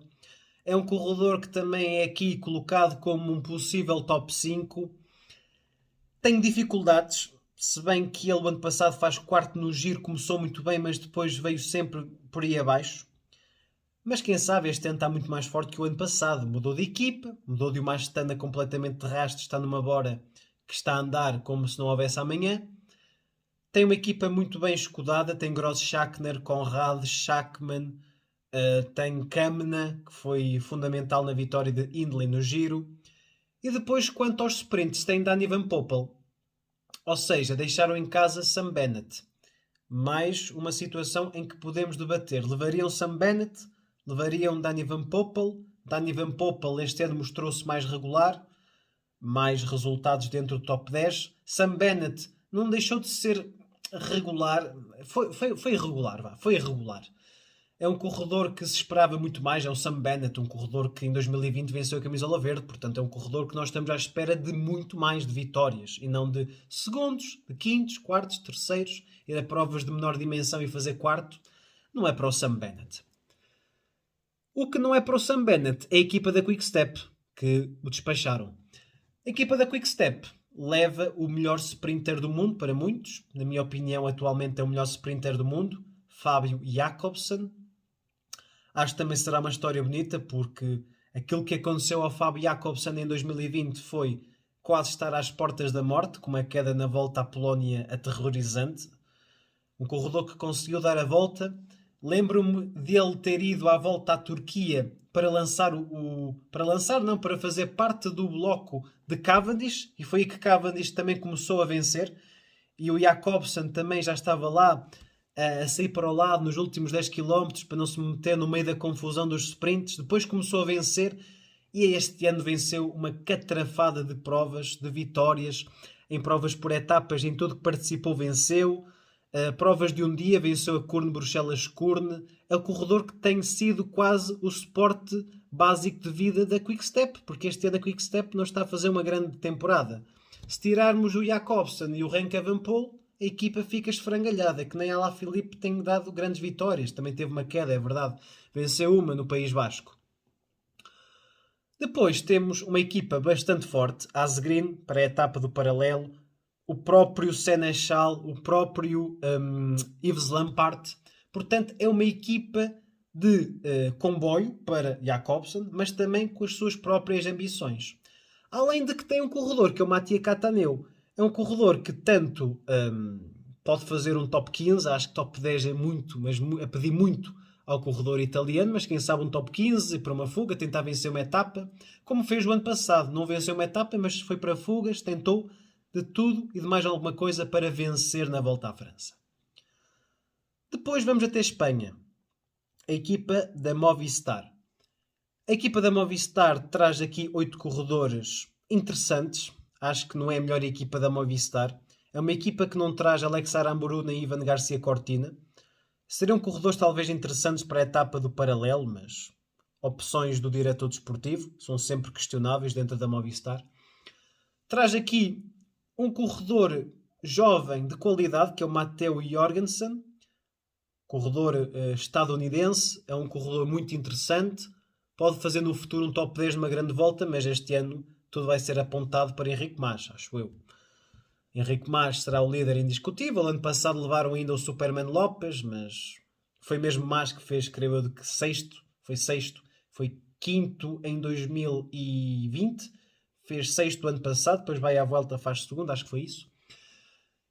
É um corredor que também é aqui colocado como um possível top 5. Tem dificuldades, se bem que ele, o ano passado, faz quarto no Giro, começou muito bem, mas depois veio sempre por aí abaixo. Mas quem sabe este ano está muito mais forte que o ano passado. Mudou de equipa, mudou de uma Astana completamente de rastro, está numa Bora que está a andar como se não houvesse amanhã. Tem uma equipa muito bem escudada, tem Gross Schachner, Conrad, Schachmann, tem Kamna, que foi fundamental na vitória de Hindley no Giro. E depois, quanto aos sprints, tem Danny Van Poppel. Ou seja, deixaram em casa Sam Bennett. Mais uma situação em que podemos debater. Levariam Sam Bennett, levariam Danny Van Poppel. Danny Van Poppel este ano mostrou-se mais regular, mais resultados dentro do top 10. Sam Bennett não deixou de ser regular. Foi irregular, vá. Foi irregular. É um corredor que se esperava muito mais. É o Sam Bennett, um corredor que em 2020 venceu a camisola verde. Portanto, é um corredor que nós estamos à espera de muito mais de vitórias. E não de segundos, de quintos, quartos, terceiros. Ir a provas de menor dimensão e fazer quarto. Não é para o Sam Bennett. O que não é para o Sam Bennett é a equipa da Quick Step, que o despacharam. A equipa da Quick Step leva o melhor sprinter do mundo para muitos. Na minha opinião, atualmente é o melhor sprinter do mundo. Fábio Jakobsen. Acho que também será uma história bonita, porque aquilo que aconteceu ao Fábio Jakobsen em 2020 foi quase estar às portas da morte, com uma queda na volta à Polónia aterrorizante. Um corredor que conseguiu dar a volta. Lembro-me dele ter ido à volta à Turquia para para fazer parte do bloco de Cavendish, e foi aí que Cavendish também começou a vencer, e o Jakobsen também já estava lá a sair para o lado nos últimos 10 km para não se meter no meio da confusão dos sprints. Depois começou a vencer e este ano venceu uma catrafada de provas, de vitórias, em provas por etapas, em tudo que participou venceu. Provas de um dia, venceu a Kuurne-Bruxelas-Kuurne. É o corredor que tem sido quase o suporte básico de vida da Quick Step, porque este ano a Quick Step não está a fazer uma grande temporada. Se tirarmos o Jakobsen e o Remco Evenepoel, a equipa fica esfrangalhada, que nem a Alaphilippe tem dado grandes vitórias. Também teve uma queda, é verdade. Venceu uma no País Basco. Depois temos uma equipa bastante forte, a Asgreen, para a etapa do paralelo, o próprio Sénéchal, o próprio Yves Lampaert. Portanto, é uma equipa de comboio para Jakobsen, mas também com as suas próprias ambições. Além de que tem um corredor, que é o Mattia Cataneu. É um corredor que tanto pode fazer um top 15, acho que top 10 é muito, mas a pedir muito ao corredor italiano, mas quem sabe um top 15 para uma fuga, tentar vencer uma etapa, como fez o ano passado. Não venceu uma etapa, mas foi para fugas, tentou de tudo e de mais alguma coisa para vencer na Volta à França. Depois vamos até Espanha. A equipa da Movistar. A equipa da Movistar traz aqui 8 corredores interessantes. Acho que não é a melhor equipa da Movistar. É uma equipa que não traz Alex Aramburu nem Ivan Garcia Cortina. Seriam corredores talvez interessantes para a etapa do paralelo, mas opções do diretor desportivo são sempre questionáveis dentro da Movistar. Traz aqui um corredor jovem de qualidade, que é o Matteo Jorgensen, corredor estadunidense. É um corredor muito interessante. Pode fazer no futuro um top 10 numa grande volta, mas este ano tudo vai ser apontado para Henrique Mas, acho eu. Henrique Mas será o líder indiscutível. Ano passado levaram ainda o Superman Lopes, mas foi mesmo Mas que fez, creio eu, de que sexto. Foi quinto em 2020. Fez sexto ano passado, depois vai à volta, faz segundo, acho que foi isso.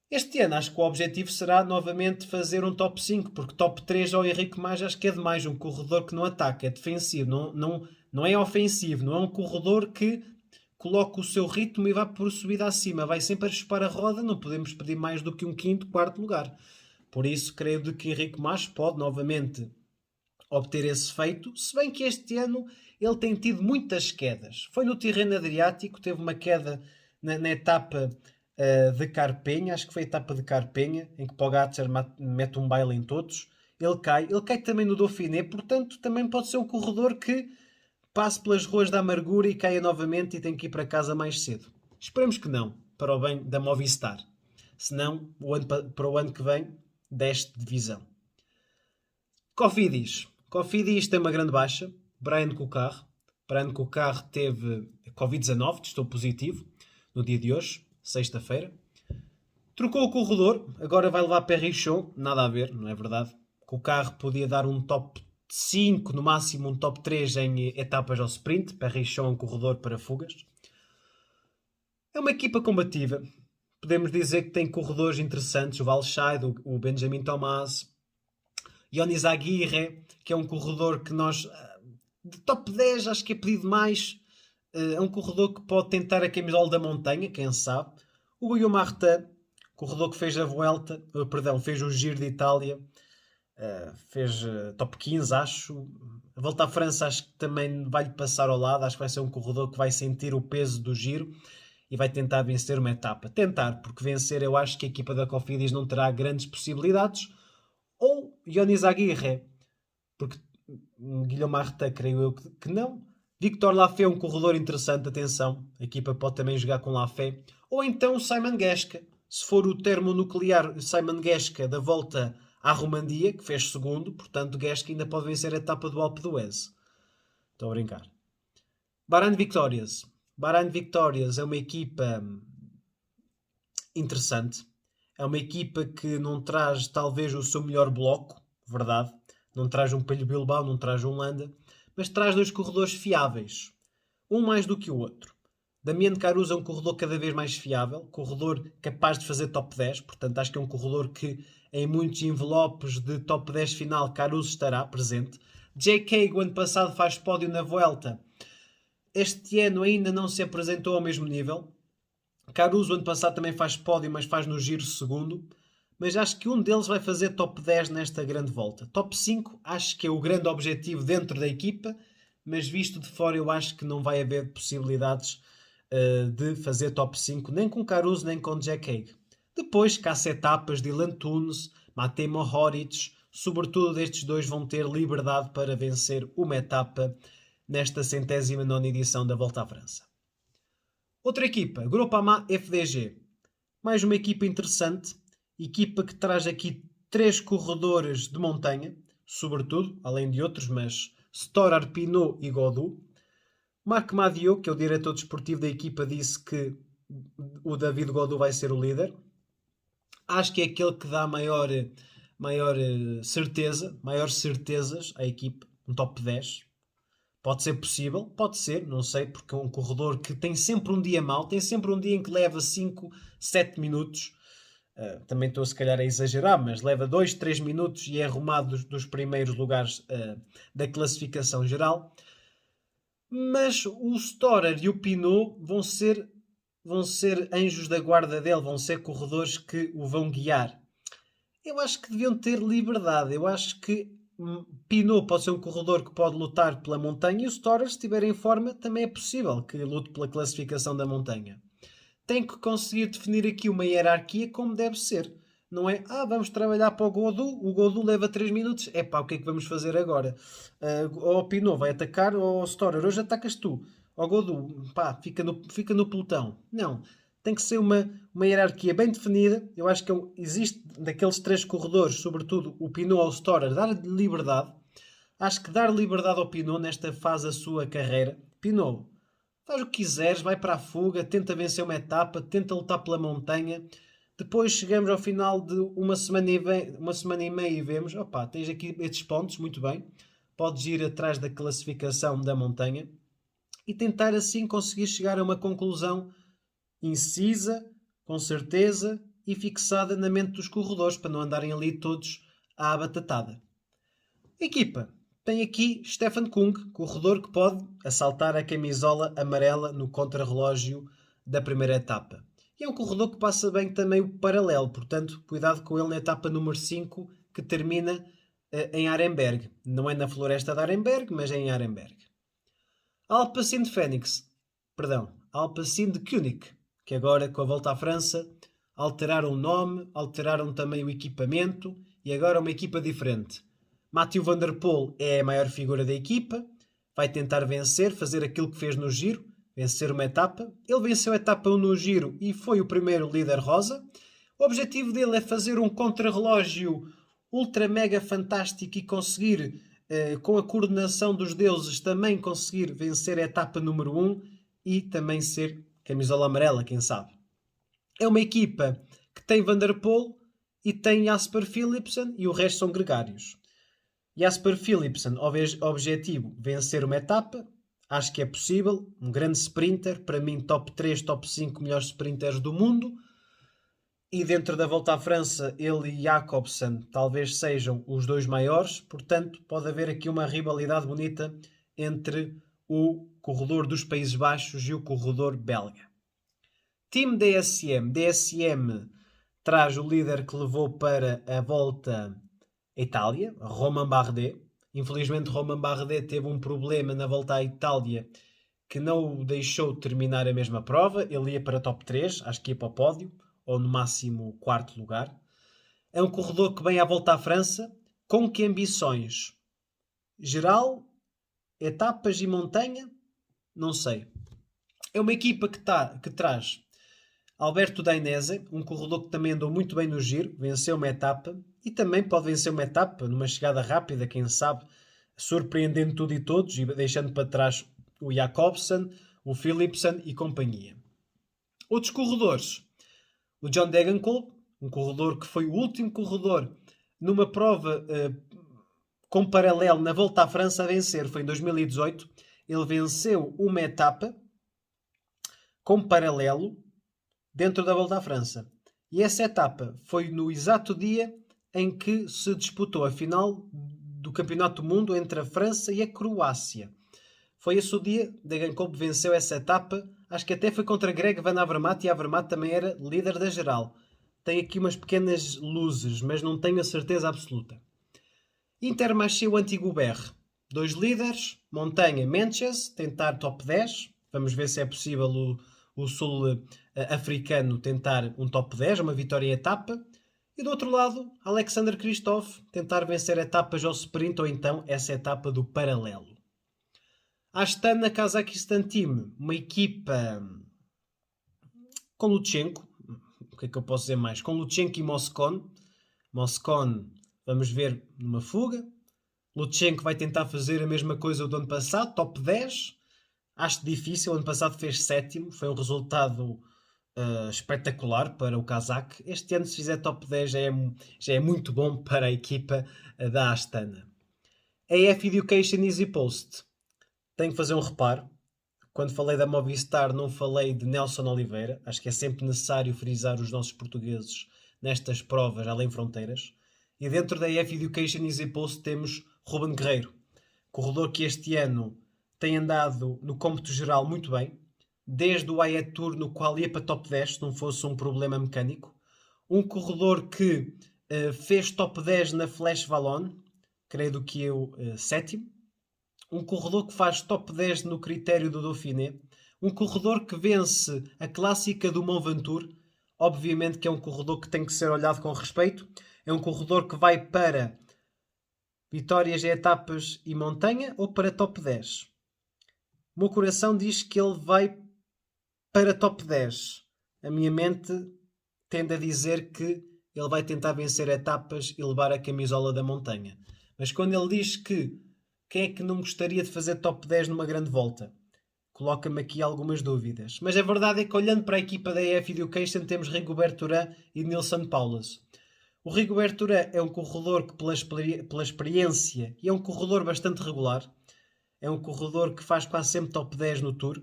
Este ano acho que o objetivo será novamente fazer um top 5, porque top 3 ao Henrique Mas acho que é demais. Um corredor que não ataca, é defensivo, não é ofensivo, não é um corredor que coloque o seu ritmo e vá por subida acima. Vai sempre a chupar a roda, não podemos pedir mais do que um quinto, quarto lugar. Por isso, creio de que Henrique Mas pode novamente obter esse feito, se bem que este ano ele tem tido muitas quedas. Foi no Tirreno Adriático, teve uma queda na etapa de Carpenha, acho que foi a etapa de Carpenha, em que Pogacar mete um baile em todos. Ele cai também no Dauphiné, portanto também pode ser um corredor que passe pelas ruas da amargura e caia novamente e tenha que ir para casa mais cedo. Esperemos que não, para o bem da Movistar. Senão, para o ano que vem, deste divisão. Cofidis. Cofidis tem uma grande baixa. Brian Cocar. Brian Cocar teve Covid-19, testou positivo no dia de hoje, sexta-feira. Trocou o corredor, agora vai levar Perrichon. Nada a ver, não é verdade? Cocar podia dar um top 5, no máximo um top 3 em etapas ao sprint. Perrichon é um corredor para fugas. É uma equipa combativa. Podemos dizer que tem corredores interessantes. O Valscheid, o Benjamin Thomas, Ionis Aguirre, que é um corredor que nós, de top 10, acho que é pedido mais. É um corredor que pode tentar a camisola da montanha, quem sabe. O Guillaume Martin, corredor que fez a Vuelta, fez o Giro de Itália, fez top 15, acho. A Volta à França acho que também vai-lhe passar ao lado, acho que vai ser um corredor que vai sentir o peso do Giro e vai tentar vencer uma etapa. Tentar, porque vencer eu acho que a equipa da Cofidis não terá grandes possibilidades. Ou Ionis Aguirre, porque Guilherme Marta creio eu que não. Victor Lafay é um corredor interessante, atenção, a equipa pode também jogar com Lafay. Ou então o Simon Geschke, se for o termonuclear Simon Geschke da volta à Romandia, que fez segundo, portanto Geschke ainda pode vencer a etapa do Alpe d'Huez. Estou a brincar. Bahrain Victorious. Bahrain Victorious é uma equipa interessante. É uma equipa que não traz talvez o seu melhor bloco, verdade. Não traz um Pello Bilbao, não traz um Landa, mas traz dois corredores fiáveis. Um mais do que o outro. Damiano Caruso é um corredor cada vez mais fiável, corredor capaz de fazer top 10, portanto acho que é um corredor que em muitos envelopes de top 10 final Caruso estará presente. J.K. o ano passado faz pódio na Vuelta. Este ano ainda não se apresentou ao mesmo nível. Caruso ano passado também faz pódio, mas faz no Giro segundo. Mas acho que um deles vai fazer top 10 nesta grande volta. Top 5 acho que é o grande objetivo dentro da equipa, mas visto de fora eu acho que não vai haver possibilidades de fazer top 5, nem com Caruso nem com Jack Haig. Depois, caça etapas, Dylan Tunes, Matej Mohoric, sobretudo estes dois vão ter liberdade para vencer uma etapa nesta 109ª edição da Volta à França. Outra equipa, Groupama FDG. Mais uma equipa interessante. Equipa que traz aqui 3 corredores de montanha, sobretudo, além de outros, mas Storar, Pinot e Gaudu. Marc Madiot, que é o diretor desportivo da equipa, disse que o David Gaudu vai ser o líder. Acho que é aquele que dá maiores certezas à equipa, um top 10. Pode ser possível, pode ser, não sei, porque é um corredor que tem sempre um dia mau, tem sempre um dia em que leva 5, 7 minutos. Também estou se calhar a exagerar, mas leva 2, 3 minutos e é arrumado dos primeiros lugares da classificação geral. Mas o Storer e o Pinot vão ser anjos da guarda dele, vão ser corredores que o vão guiar. Eu acho que deviam ter liberdade, eu acho que Pinot pode ser um corredor que pode lutar pela montanha e o Storer, se estiver em forma, também é possível que lute pela classificação da montanha. Tem que conseguir definir aqui uma hierarquia como deve ser. Não é, vamos trabalhar para o Gaudu leva 3 minutos. O que é que vamos fazer agora? O Pinot vai atacar, ou o Storer, hoje atacas tu. O Gaudu, fica no pelotão. Não, tem que ser uma hierarquia bem definida. Eu acho que existe daqueles 3 corredores, sobretudo o Pinot ou o Storer, dar-lhe liberdade. Acho que dar liberdade ao Pinot nesta fase da sua carreira. Pinot, faz o que quiseres, vai para a fuga, tenta vencer uma etapa, tenta lutar pela montanha. Depois chegamos ao final de uma semana e meia e vemos, tens aqui estes pontos, muito bem. Podes ir atrás da classificação da montanha e tentar assim conseguir chegar a uma conclusão incisa, com certeza e fixada na mente dos corredores, para não andarem ali todos à batatada. Equipa. tem aqui Stefan Kung, corredor que pode assaltar a camisola amarela no contrarrelógio da primeira etapa. E é um corredor que passa bem também o paralelo, portanto, cuidado com ele na etapa número 5, que termina em Arenberg. Não é na floresta de Arenberg, mas é em Arenberg. Alpecin de Alpecin de König, que agora com a volta à França alteraram o nome, alteraram também o equipamento e agora é uma equipa diferente. Mathieu Van Der Poel é a maior figura da equipa, vai tentar vencer, fazer aquilo que fez no Giro, vencer uma etapa. Ele venceu a etapa 1 no Giro e foi o primeiro líder rosa. O objetivo dele é fazer um contrarrelógio ultra mega fantástico e conseguir, com a coordenação dos deuses, também conseguir vencer a etapa número 1 e também ser camisola amarela, quem sabe. É uma equipa que tem Van Der Poel e tem Jasper Philipsen e o resto são gregários. Jasper Philipsen, objetivo, vencer uma etapa. Acho que é possível. Um grande sprinter. Para mim, top 3, top 5 melhores sprinters do mundo. E dentro da Volta à França, ele e Jacobsen talvez sejam os dois maiores. Portanto, pode haver aqui uma rivalidade bonita entre o corredor dos Países Baixos e o corredor belga. Team DSM. DSM traz o líder que levou para a Volta à Itália, Romain Bardet. Infelizmente, Romain Bardet teve um problema na Volta à Itália que não o deixou terminar a mesma prova. Ele ia para top 3, acho que ia para o pódio, ou no máximo quarto lugar. É um corredor que vem à Volta à França. Com que ambições? Geral? Etapas e montanha? Não sei. É uma equipa que traz Alberto Dainese, um corredor que também andou muito bem no Giro, venceu uma etapa e também pode vencer uma etapa numa chegada rápida, quem sabe, surpreendendo tudo e todos e deixando para trás o Jacobsen, o Philipsen e companhia. Outros corredores. O John Degenkolb, um corredor que foi o último corredor numa prova com paralelo na Volta à França a vencer. Foi em 2018. Ele venceu uma etapa com paralelo dentro da Volta à França. E essa etapa foi no exato dia em que se disputou a final do Campeonato do Mundo entre a França e a Croácia. Foi esse o dia. Degenkolb venceu essa etapa. Acho que até foi contra Greg Van Avermaet e Avermaet também era líder da geral. Tem aqui umas pequenas luzes, mas não tenho a certeza absoluta. Intermarché, o antigo BR. 2 líderes. Montanha, Menches, tentar top 10. Vamos ver se é possível o sul-africano tentar um top 10, uma vitória em etapa. E do outro lado, Alexander Kristoff tentar vencer etapas ao sprint ou então essa etapa do paralelo. Astana Kazakhstan Team, uma equipa com Lutsenko. O que é que eu posso dizer mais? Com Lutsenko e Moscon. Moscon, vamos ver numa fuga. Lutsenko vai tentar fazer a mesma coisa do ano passado, top 10. Acho difícil, ano passado fez 7º, foi um resultado espetacular para o Kazakh. Este ano, se fizer top 10, já é muito bom para a equipa da Astana. AF Education Easy Post. Tenho que fazer um reparo. Quando falei da Movistar, não falei de Nelson Oliveira. Acho que é sempre necessário frisar os nossos portugueses nestas provas além fronteiras. E dentro da AF Education Easy Post temos Ruben Guerreiro, corredor que este ano tem andado no cômputo geral muito bem, desde o AE Tour no qual ia para top 10, se não fosse um problema mecânico. Um corredor que fez top 10 na Flash Wallonne, creio que eu 7º. Um corredor que faz top 10 no critério do Dauphiné. Um corredor que vence a clássica do Mont Ventoux. Obviamente que é um corredor que tem que ser olhado com respeito. É um corredor que vai para vitórias em etapas e montanha ou para top 10. O meu coração diz que ele vai para top 10. A minha mente tende a dizer que ele vai tentar vencer etapas e levar a camisola da montanha. Mas quando ele diz que quem é que não gostaria de fazer top 10 numa grande volta? Coloca-me aqui algumas dúvidas. Mas a verdade é que olhando para a equipa da AF Education temos Rigoberto Urán e Nilson Paulas. O Rigoberto Urán é um corredor que pela experiência e é um corredor bastante regular. É um corredor que faz quase sempre top 10 no Tour.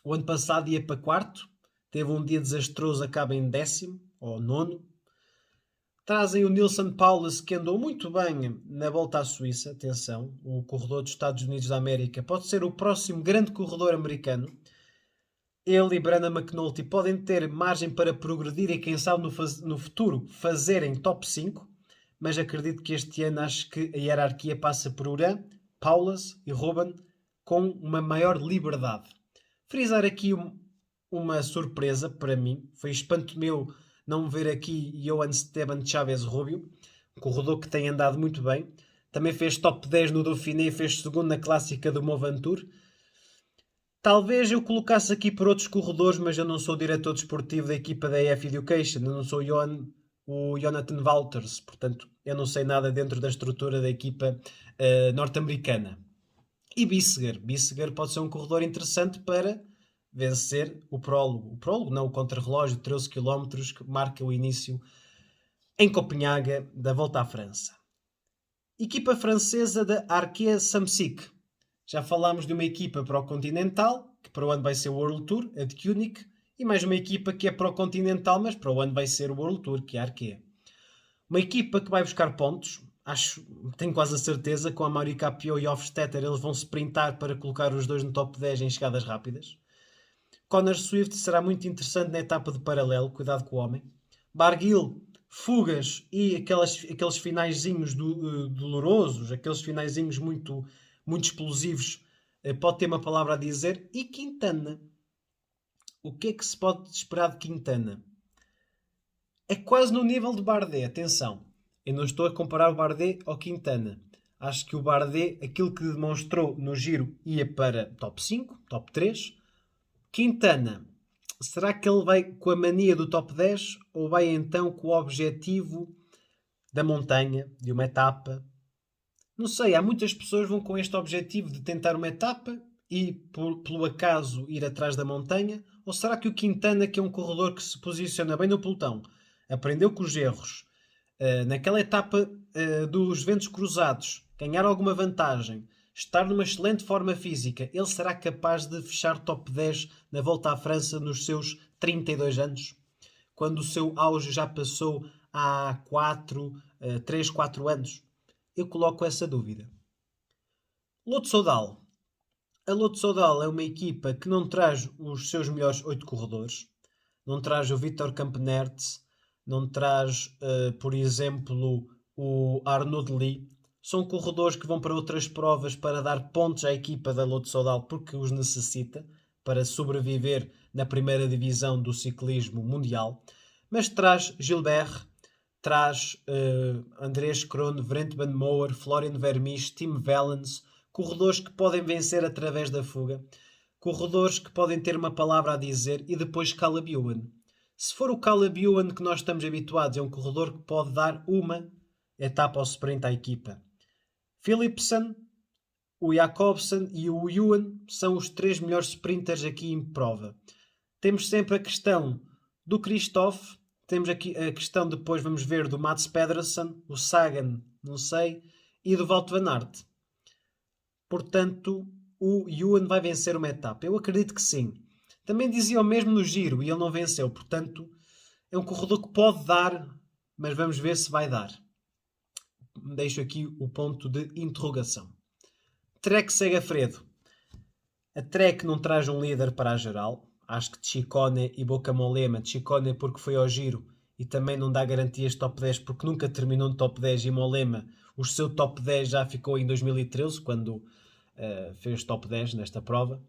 O ano passado ia para quarto. Teve um dia desastroso, acaba em 10º ou 9º. Trazem o Nilson Paulus, que andou muito bem na volta à Suíça. Atenção, o corredor dos Estados Unidos da América pode ser o próximo grande corredor americano. Ele e Brandon McNulty podem ter margem para progredir e, quem sabe, no futuro fazerem top 5. Mas acredito que este ano acho que a hierarquia passa por Uran, Paulus e Ruben com uma maior liberdade. Frisar aqui uma surpresa para mim. Foi espanto meu não ver aqui Johan Esteban Chaves Rubio, um corredor que tem andado muito bem. Também fez top 10 no Dauphiné e fez segundo na clássica do Mont Ventoux. Talvez eu colocasse aqui por outros corredores, mas eu não sou diretor desportivo da equipa da EF Education. Eu não sou o Jonathan Walters. Portanto, eu não sei nada dentro da estrutura da equipa norte-americana. E Bisseger pode ser um corredor interessante para vencer o prólogo. O prólogo não, o contrarrelógio de 13 km que marca o início em Copenhaga da Volta à França. Equipa francesa da Arkea Samsic. Já falámos de uma equipa para o Continental, que para o ano vai ser o World Tour, a de Koenig, e mais uma equipa que é para o Continental, mas para o ano vai ser o World Tour, que é a Arkea. Uma equipa que vai buscar pontos, tenho quase a certeza, com a Mauri Capio e Hofstetter, eles vão sprintar para colocar os dois no top 10 em chegadas rápidas. Connor Swift será muito interessante na etapa de paralelo, cuidado com o homem. Barguil, fugas e aqueles finaizinhos dolorosos, aqueles finaizinhos muito explosivos, pode ter uma palavra a dizer. E Quintana. O que é que se pode esperar de Quintana? É quase no nível de Bardet, atenção. Eu não estou a comparar o Bardet ao Quintana. Acho que o Bardet, aquilo que demonstrou no Giro, ia para top 5, top 3. Quintana, será que ele vai com a mania do top 10 ou vai então com o objetivo da montanha, de uma etapa? Não sei, há muitas pessoas que vão com este objetivo de tentar uma etapa e, pelo acaso, ir atrás da montanha? Ou será que o Quintana, que é um corredor que se posiciona bem no pelotão, aprendeu com os erros, naquela etapa dos ventos cruzados, ganhar alguma vantagem, estar numa excelente forma física, ele será capaz de fechar top 10 na Volta à França nos seus 32 anos? Quando o seu auge já passou há 3, 4 anos? Eu coloco essa dúvida. Lotto Soudal. A Lotto Soudal é uma equipa que não traz os seus melhores 8 corredores. Não traz o Victor Campenertz, não traz, por exemplo, o Arnaud Lee. São corredores que vão para outras provas para dar pontos à equipa da Lotto Soudal porque os necessita para sobreviver na primeira divisão do ciclismo mundial. Mas traz Gilbert, traz Andrés Kron, Brent Van Moer, Florian Vermees, Tim Wellens, corredores que podem vencer através da fuga, corredores que podem ter uma palavra a dizer, e depois Caleb Ewan. Se for o Caleb Ewan que nós estamos habituados, é um corredor que pode dar uma etapa ao sprint à equipa. Philipsen, o Jacobsen e o Ewan são os 3 melhores sprinters aqui em prova. Temos sempre a questão do Christophe, temos aqui a questão, depois vamos ver, do Mats Pedersen, o Sagan, não sei, e do Wout van Aert. Portanto, o Ewan vai vencer uma etapa. Eu acredito que sim. Também dizia o mesmo no Giro e ele não venceu. Portanto, é um corredor que pode dar, mas vamos ver se vai dar. Deixo aqui o ponto de interrogação. Trek Segafredo. A Trek não traz um líder para a geral. Acho que Ciccone e Boca Molema. Ciccone porque foi ao Giro e também não dá garantias top 10 porque nunca terminou no top 10, e Molema, o seu top 10 já ficou em 2013 quando fez top 10 nesta prova.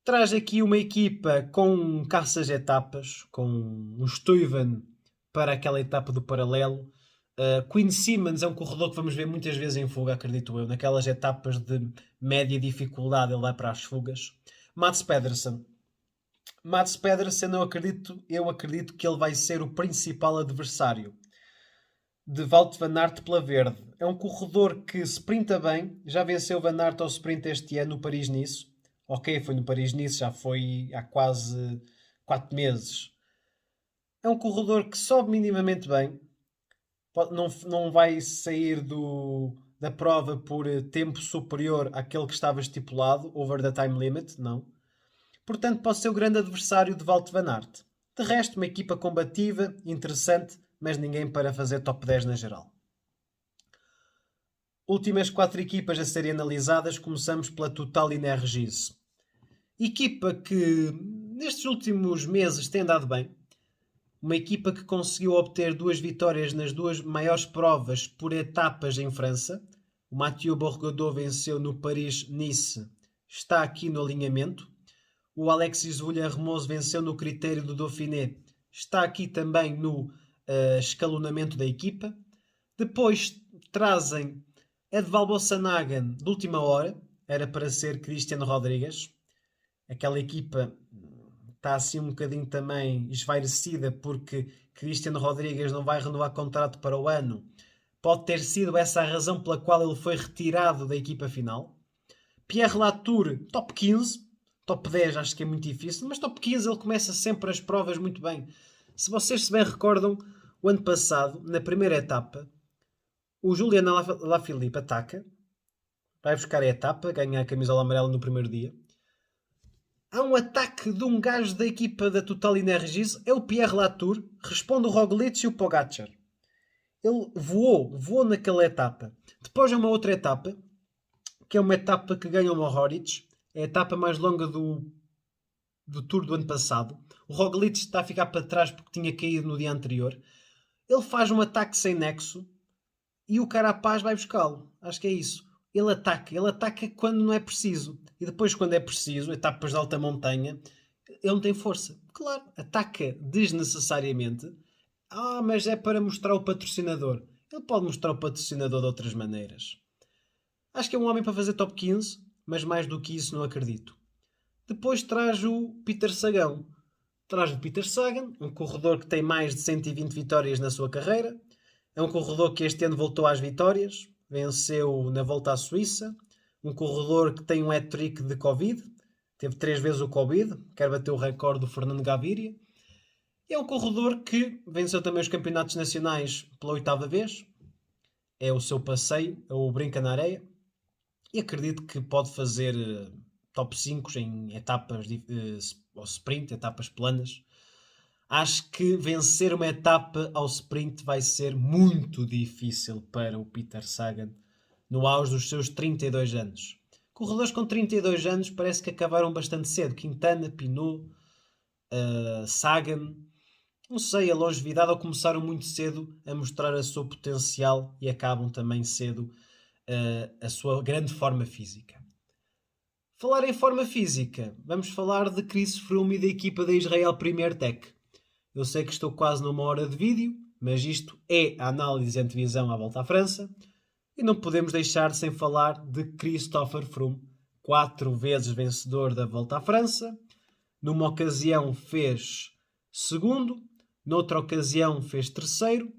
Traz aqui uma equipa com caças etapas, com um Stuyven para aquela etapa do paralelo. Quinn Simmons é um corredor que vamos ver muitas vezes em fuga, acredito eu. Naquelas etapas de média dificuldade ele vai para as fugas. Mats Pedersen, eu acredito que ele vai ser o principal adversário de Wout van Aert pela verde. É um corredor que sprinta bem, já venceu Van Aert ao sprint este ano no Paris-Nice. Ok, foi no Paris-Nice, já foi há quase 4 meses. É um corredor que sobe minimamente bem, não vai sair da prova por tempo superior àquele que estava estipulado, over the time limit, não. Portanto, pode ser o grande adversário de Wout van Aert. De resto, uma equipa combativa, interessante, mas ninguém para fazer top 10 na geral. Últimas 4 equipas a serem analisadas, começamos pela Total Energies. Equipa que nestes últimos meses tem andado bem. Uma equipa que conseguiu obter 2 vitórias nas 2 maiores provas por etapas em França. O Mathieu Bourgodeau venceu no Paris-Nice, está aqui no alinhamento. O Alexis Vuillermoz venceu no critério do Dauphiné, está aqui também no escalonamento da equipa. Depois trazem Edval Boasson-Hagen de última hora, era para ser Cristiano Rodrigues. Aquela equipa está assim um bocadinho também esvairecida porque Cristiano Rodrigues não vai renovar contrato para o ano. Pode ter sido essa a razão pela qual ele foi retirado da equipa final. Pierre Latour, top 15. Top 10 acho que é muito difícil, mas top 15 ele começa sempre as provas muito bem. Se vocês se bem recordam, o ano passado, na primeira etapa, o Julian Alaphilippe ataca, vai buscar a etapa, ganha a camisola amarela no primeiro dia. Há um ataque de um gajo da equipa da Total Energies, é o Pierre Latour, responde o Roglic e o Pogacar. Ele voou naquela etapa. Depois há uma outra etapa, que é uma etapa que ganha o Mohoric, é a etapa mais longa do Tour do ano passado. O Roglic está a ficar para trás porque tinha caído no dia anterior. Ele faz um ataque sem nexo e o Carapaz vai buscá-lo. Acho que é isso. Ele ataca quando não é preciso. E depois, quando é preciso, etapas de alta montanha, ele não tem força. Claro, ataca desnecessariamente. Mas é para mostrar o patrocinador. Ele pode mostrar o patrocinador de outras maneiras. Acho que é um homem para fazer top 15, mas mais do que isso não acredito. Depois traz o Peter Sagan. Traz o Peter Sagan, um corredor que tem mais de 120 vitórias na sua carreira. É um corredor que este ano voltou às vitórias. Venceu na Volta à Suíça. Um corredor que tem um hat-trick de Covid. Teve 3 vezes o Covid. Quer bater o recorde do Fernando Gaviria. É um corredor que venceu também os campeonatos nacionais pela 8ª vez. É o seu passeio, é o brinca na areia. E acredito que pode fazer top 5 em etapas ao sprint, etapas planas. Acho que vencer uma etapa ao sprint vai ser muito difícil para o Peter Sagan no auge dos seus 32 anos. Corredores com 32 anos parece que acabaram bastante cedo. Quintana, Pinot, Sagan. Não sei, a longevidade ou começaram muito cedo a mostrar o seu potencial e acabam também cedo a sua grande forma física. Falar em forma física, vamos falar de Chris Froome e da equipa da Israel Premier Tech. Eu sei que estou quase numa hora de vídeo, mas isto é a análise em televisão à Volta à França e não podemos deixar sem falar de Christopher Froome, 4 vezes vencedor da Volta à França. Numa ocasião fez segundo, noutra ocasião fez terceiro,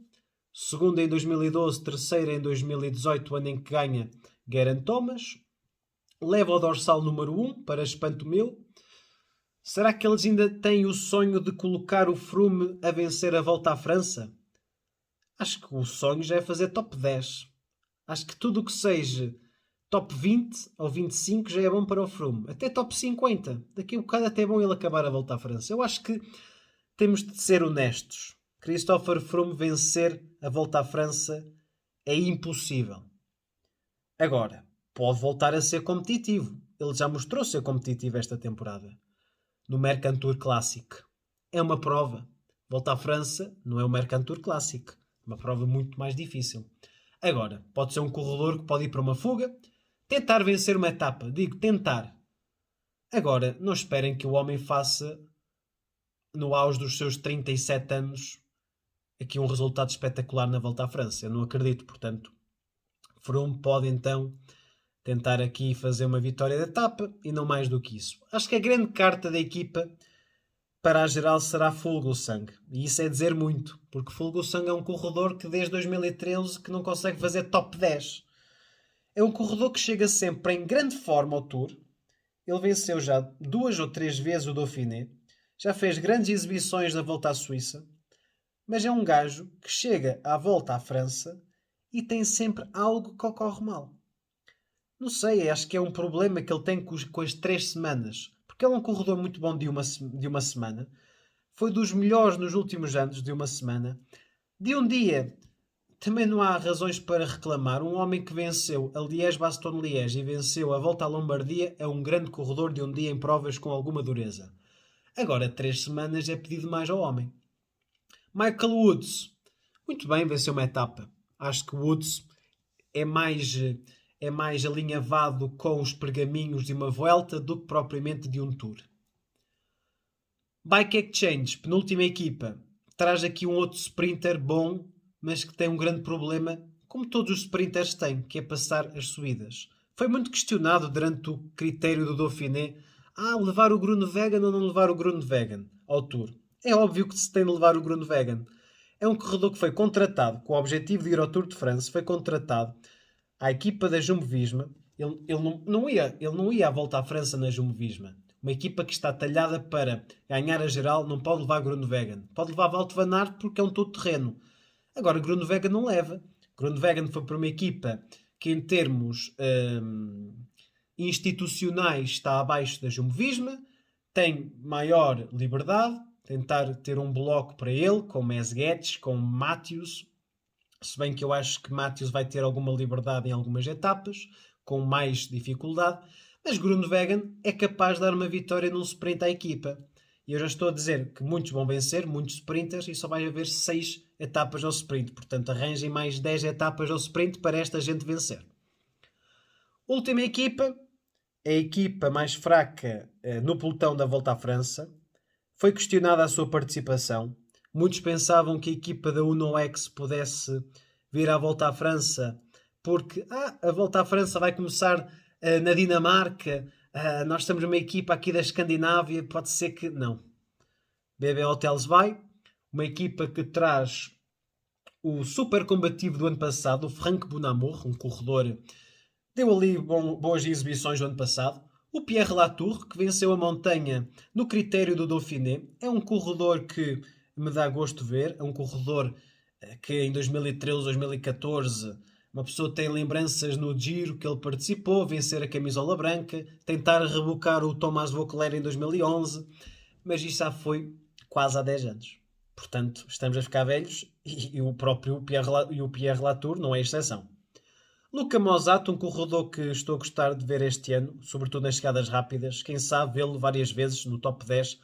segundo em 2012, terceiro em 2018, ano em que ganha Geraint Thomas. Leva o dorsal número 1 para espanto meu. Será que eles ainda têm o sonho de colocar o Froome a vencer a Volta à França? Acho que o sonho já é fazer top 10. Acho que tudo o que seja top 20 ou 25 já é bom para o Froome. Até top 50. Daqui a um bocado até é bom ele acabar a Volta à França. Eu acho que temos de ser honestos. Christopher Froome vencer a Volta à França é impossível. Agora, pode voltar a ser competitivo. Ele já mostrou ser competitivo esta temporada. No Mercantour Classic. É uma prova. Volta à França não é o Mercantour Classic. É uma prova muito mais difícil. Agora, pode ser um corredor que pode ir para uma fuga, tentar vencer uma etapa. Digo, tentar. Agora, não esperem que o homem faça, no auge dos seus 37 anos, aqui um resultado espetacular na Volta à França. Eu não acredito, portanto. Froome pode então tentar aqui fazer uma vitória de etapa e não mais do que isso. Acho que a grande carta da equipa para a geral será Fuglsang. E isso é dizer muito, porque Fuglsang é um corredor que desde 2013 que não consegue fazer top 10. É um corredor que chega sempre em grande forma ao Tour. Ele venceu já 2 ou 3 vezes o Dauphiné. Já fez grandes exibições na Volta à Suíça. Mas é um gajo que chega à Volta à França e tem sempre algo que ocorre mal. Não sei, acho que é um problema que ele tem com as 3 semanas. Porque ele é um corredor muito bom de uma semana. Foi dos melhores nos últimos anos de uma semana. De um dia, também não há razões para reclamar. Um homem que venceu a Liège-Bastogne-Liège e venceu a Volta à Lombardia é um grande corredor de um dia em provas com alguma dureza. Agora, 3 semanas é pedido mais ao homem. Michael Woods. Muito bem, venceu uma etapa. Acho que Woods é mais alinhavado com os pergaminhos de uma Vuelta do que propriamente de um Tour. Bike Exchange, penúltima equipa, traz aqui um outro sprinter bom, mas que tem um grande problema, como todos os sprinters têm, que é passar as subidas. Foi muito questionado durante o critério do Dauphiné, levar o Groenewegen ou não levar o Groenewegen ao Tour. É óbvio que se tem de levar o Groenewegen. É um corredor que foi contratado com o objetivo de ir ao Tour de France, foi contratado à equipa da Jumbo-Visma. Ele não ia à Volta à França na Jumbo-Visma. Uma equipa que está talhada para ganhar a geral não pode levar Groenewegen. Pode levar Wout van Aert porque é um todo-terreno. Agora, Groenewegen não leva. Groenewegen foi para uma equipa que em termos institucionais está abaixo da Jumbo-Visma, tem maior liberdade, tentar ter um bloco para ele, com Mesguetes, com Matthews, se bem que eu acho que Matthews vai ter alguma liberdade em algumas etapas, com mais dificuldade, mas Groenewegen é capaz de dar uma vitória num sprint à equipa. E eu já estou a dizer que muitos vão vencer, muitos sprinters, e só vai haver 6 etapas ao sprint. Portanto, arranjem mais 10 etapas ao sprint para esta gente vencer. Última equipa, a equipa mais fraca no pelotão da Volta à França. Foi questionada a sua participação. Muitos pensavam que a equipa da UNO-X pudesse vir à Volta à França porque a Volta à França vai começar na Dinamarca, nós temos uma equipa aqui da Escandinávia, pode ser que... Não. BB Hotels vai, uma equipa que traz o super combativo do ano passado, o Frank Bonamour, um corredor, deu ali boas exibições do ano passado. O Pierre Latour, que venceu a montanha no critério do Dauphiné, é um corredor que me dá gosto de ver, é um corredor que em 2013, 2014, uma pessoa tem lembranças no Giro que ele participou, vencer a camisola branca, tentar rebocar o Thomas Voeckler em 2011, mas isso já foi quase há 10 anos. Portanto, estamos a ficar velhos e o próprio Pierre Latour não é exceção. Luca Mosato, um corredor que estou a gostar de ver este ano, sobretudo nas chegadas rápidas, quem sabe vê-lo várias vezes no top 10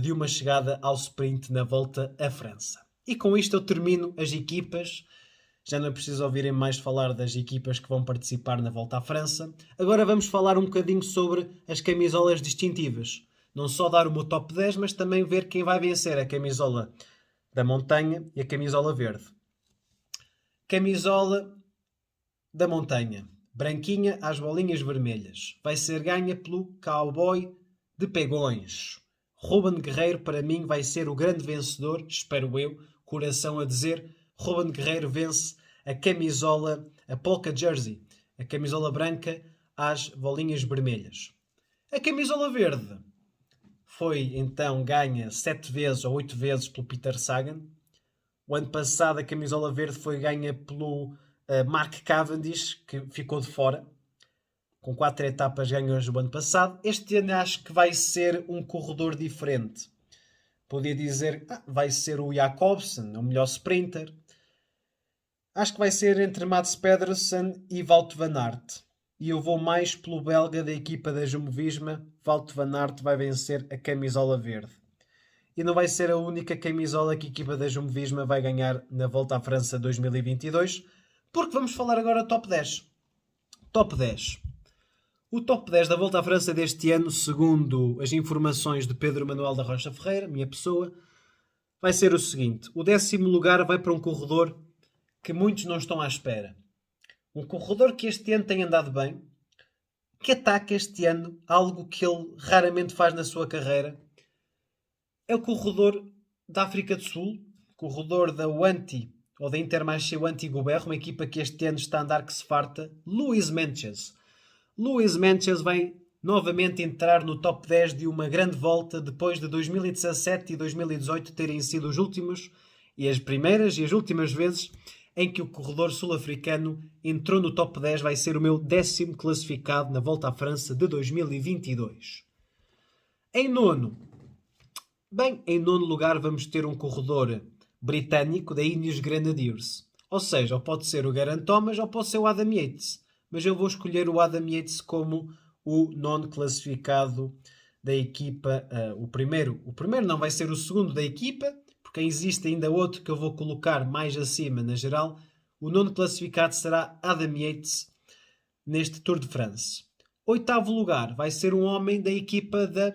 de uma chegada ao sprint na Volta à França. E com isto eu termino as equipas. Já não é preciso ouvirem mais falar das equipas que vão participar na Volta à França. Agora vamos falar um bocadinho sobre as camisolas distintivas. Não só dar o meu top 10, mas também ver quem vai vencer a camisola da montanha e a camisola verde. Camisola da montanha. Branquinha às bolinhas vermelhas. Vai ser ganha pelo Cowboy de Pegões. Ruben Guerreiro, para mim, vai ser o grande vencedor, espero eu, coração a dizer. Ruben Guerreiro vence a camisola, a Polka Jersey, a camisola branca às bolinhas vermelhas. A camisola verde foi então ganha 7 vezes ou 8 vezes pelo Peter Sagan. O ano passado a camisola verde foi ganha pelo Mark Cavendish, que ficou de fora, com 4 etapas ganhas do ano passado. Este ano acho que vai ser um corredor diferente. Podia dizer vai ser o Jacobsen, o melhor sprinter. Acho que vai ser entre Mats Pedersen e Wout van Aert. E eu vou mais pelo belga da equipa da Jumbo-Visma. Wout van Aert vai vencer a camisola verde. E não vai ser a única camisola que a equipa da Jumbo-Visma vai ganhar na Volta à França 2022, porque vamos falar agora top 10. Top 10. O top 10 da Volta à França deste ano, segundo as informações de Pedro Manuel da Rocha Ferreira, minha pessoa, vai ser o seguinte. O 10º lugar vai para um corredor que muitos não estão à espera. Um corredor que este ano tem andado bem, que ataca este ano algo que ele raramente faz na sua carreira. É o corredor da África do Sul, corredor da Wanty, ou da Intermarché Wanty-Gobert, uma equipa que este ano está a andar que se farta, Luis Meintjes. Luis Meintjes vai novamente entrar no top 10 de uma grande volta depois de 2017 e 2018 terem sido os últimos e as primeiras e as últimas vezes em que o corredor sul-africano entrou no top 10. Vai ser o meu 10º classificado na Volta à França de 2022. Em nono lugar vamos ter um corredor britânico da Ineos Grenadiers. Ou seja, ou pode ser o Geraint Thomas ou pode ser o Adam Yates. Mas eu vou escolher o Adam Yates como o nono classificado da equipa. O primeiro não vai ser o segundo da equipa, porque existe ainda outro que eu vou colocar mais acima na geral. O nono classificado será Adam Yates neste Tour de France. Oitavo lugar vai ser um homem da equipa da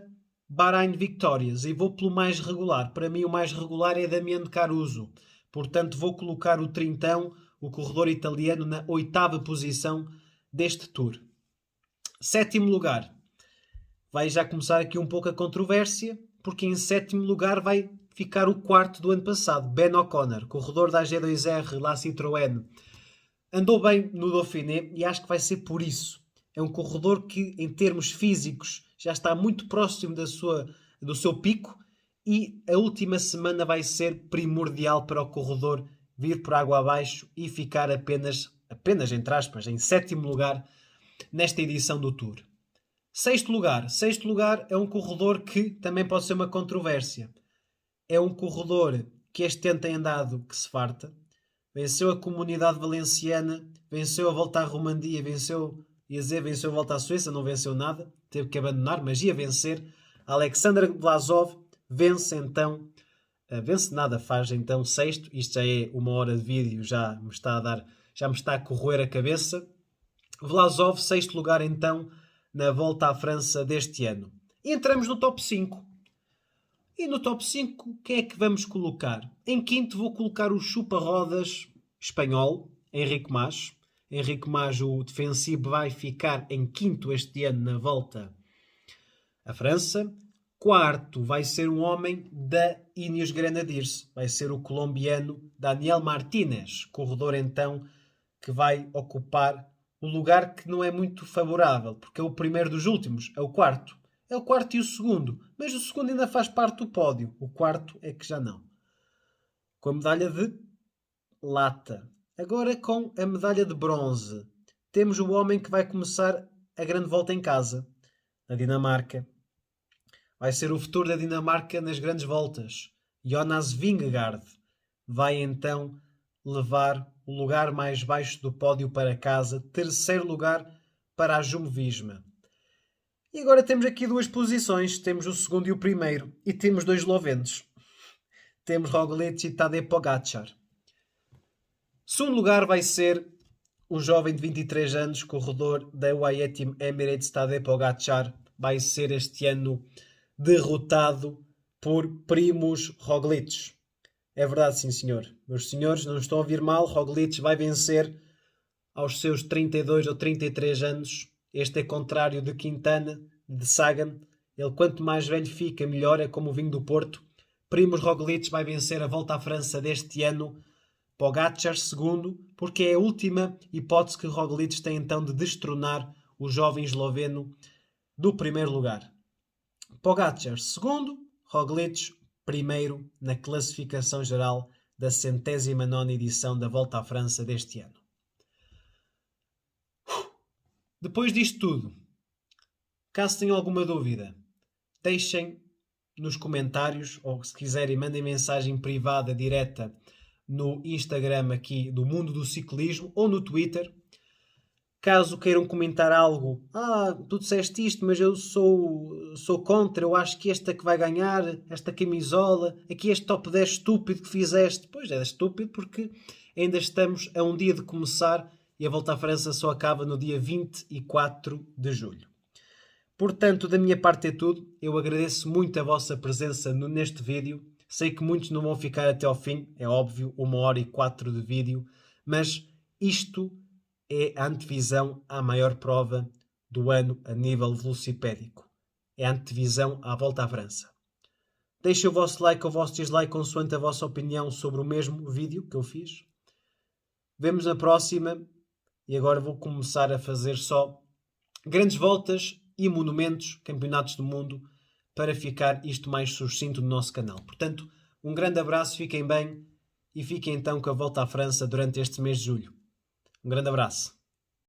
Bahrain Victorious e vou pelo mais regular. Para mim o mais regular é Damiano Caruso. Portanto vou colocar o trintão, o corredor italiano, na oitava posição deste Tour. Sétimo lugar. Vai já começar aqui um pouco a controvérsia, porque em sétimo lugar vai ficar o quarto do ano passado, Ben O'Connor, corredor da AG2R La Citroën. Andou bem no Dauphiné e acho que vai ser por isso. É um corredor que, em termos físicos, já está muito próximo do seu pico e a última semana vai ser primordial para o corredor vir por água abaixo e ficar apenas entre aspas, em sétimo lugar nesta edição do Tour. Sexto lugar é um corredor que também pode ser uma controvérsia. É um corredor que este ano tem andado que se farta. Venceu a Comunidade Valenciana, venceu a Volta à Romandia, venceu a Volta à Suíça, não venceu nada, teve que abandonar, mas ia vencer. Alexander Vlasov vence então, faz então sexto. Isto já é 1 hora de vídeo, já me está a corroer a cabeça. Vlasov, sexto lugar então, na Volta à França deste ano. E entramos no top 5. E no top 5, quem é que vamos colocar? Em quinto vou colocar o chupa-rodas espanhol, Enrique Mas. Enrique Mas, o defensivo, vai ficar em quinto este ano na Volta à França. Quarto vai ser um homem da Ineos Grenadiers. Vai ser o colombiano Daniel Martínez, corredor então que vai ocupar o lugar que não é muito favorável, porque é o primeiro dos últimos, é o quarto. É o quarto e o segundo, mas o segundo ainda faz parte do pódio. O quarto é que já não. Com a medalha de lata. Agora com a medalha de bronze. Temos o homem que vai começar a grande volta em casa, na Dinamarca. Vai ser o futuro da Dinamarca nas grandes voltas. Jonas Vingegaard vai então levar o lugar mais baixo do pódio para casa. Terceiro lugar para a Jumbo-Visma. E agora temos aqui duas posições. Temos o segundo e o primeiro. E temos dois eslovenos. Temos Roglic e Tadej Pogačar. Segundo lugar vai ser o jovem de 23 anos, corredor da UAE Team Emirates, Tadej Pogačar. Vai ser este ano derrotado por Primož Roglic. É verdade, sim senhor. Meus senhores, não estão a ouvir mal. Roglic vai vencer aos seus 32 ou 33 anos. Este é contrário de Quintana, de Sagan. Ele quanto mais velho fica, melhor. É como o vinho do Porto. Primož Roglic vai vencer a Volta à França deste ano. Pogačar segundo, porque é a última hipótese que Roglic tem então de destronar o jovem esloveno do primeiro lugar. Pogačar segundo, Roglic primeiro na classificação geral da 109ª edição da Volta à França deste ano. Depois disto tudo, caso tenham alguma dúvida, deixem nos comentários, ou se quiserem mandem mensagem privada direta no Instagram aqui do Mundo do Ciclismo ou no Twitter. Caso queiram comentar algo, tu disseste isto, mas eu sou contra, eu acho que esta que vai ganhar, esta camisola, aqui este top 10 estúpido que fizeste. Pois é estúpido porque ainda estamos a um dia de começar e a Volta à França só acaba no dia 24 de julho. Portanto, da minha parte é tudo. Eu agradeço muito a vossa presença neste vídeo. Sei que muitos não vão ficar até ao fim, é óbvio, 1h04 de vídeo, mas isto é a antevisão à maior prova do ano a nível velocipédico. É a antevisão à Volta à França. Deixem o vosso like ou o vosso dislike consoante a vossa opinião sobre o mesmo vídeo que eu fiz. Vemos na próxima e agora vou começar a fazer só grandes voltas e monumentos, campeonatos do mundo, para ficar isto mais sucinto no nosso canal. Portanto, um grande abraço, fiquem bem e fiquem então com a Volta à França durante este mês de julho. Um grande abraço.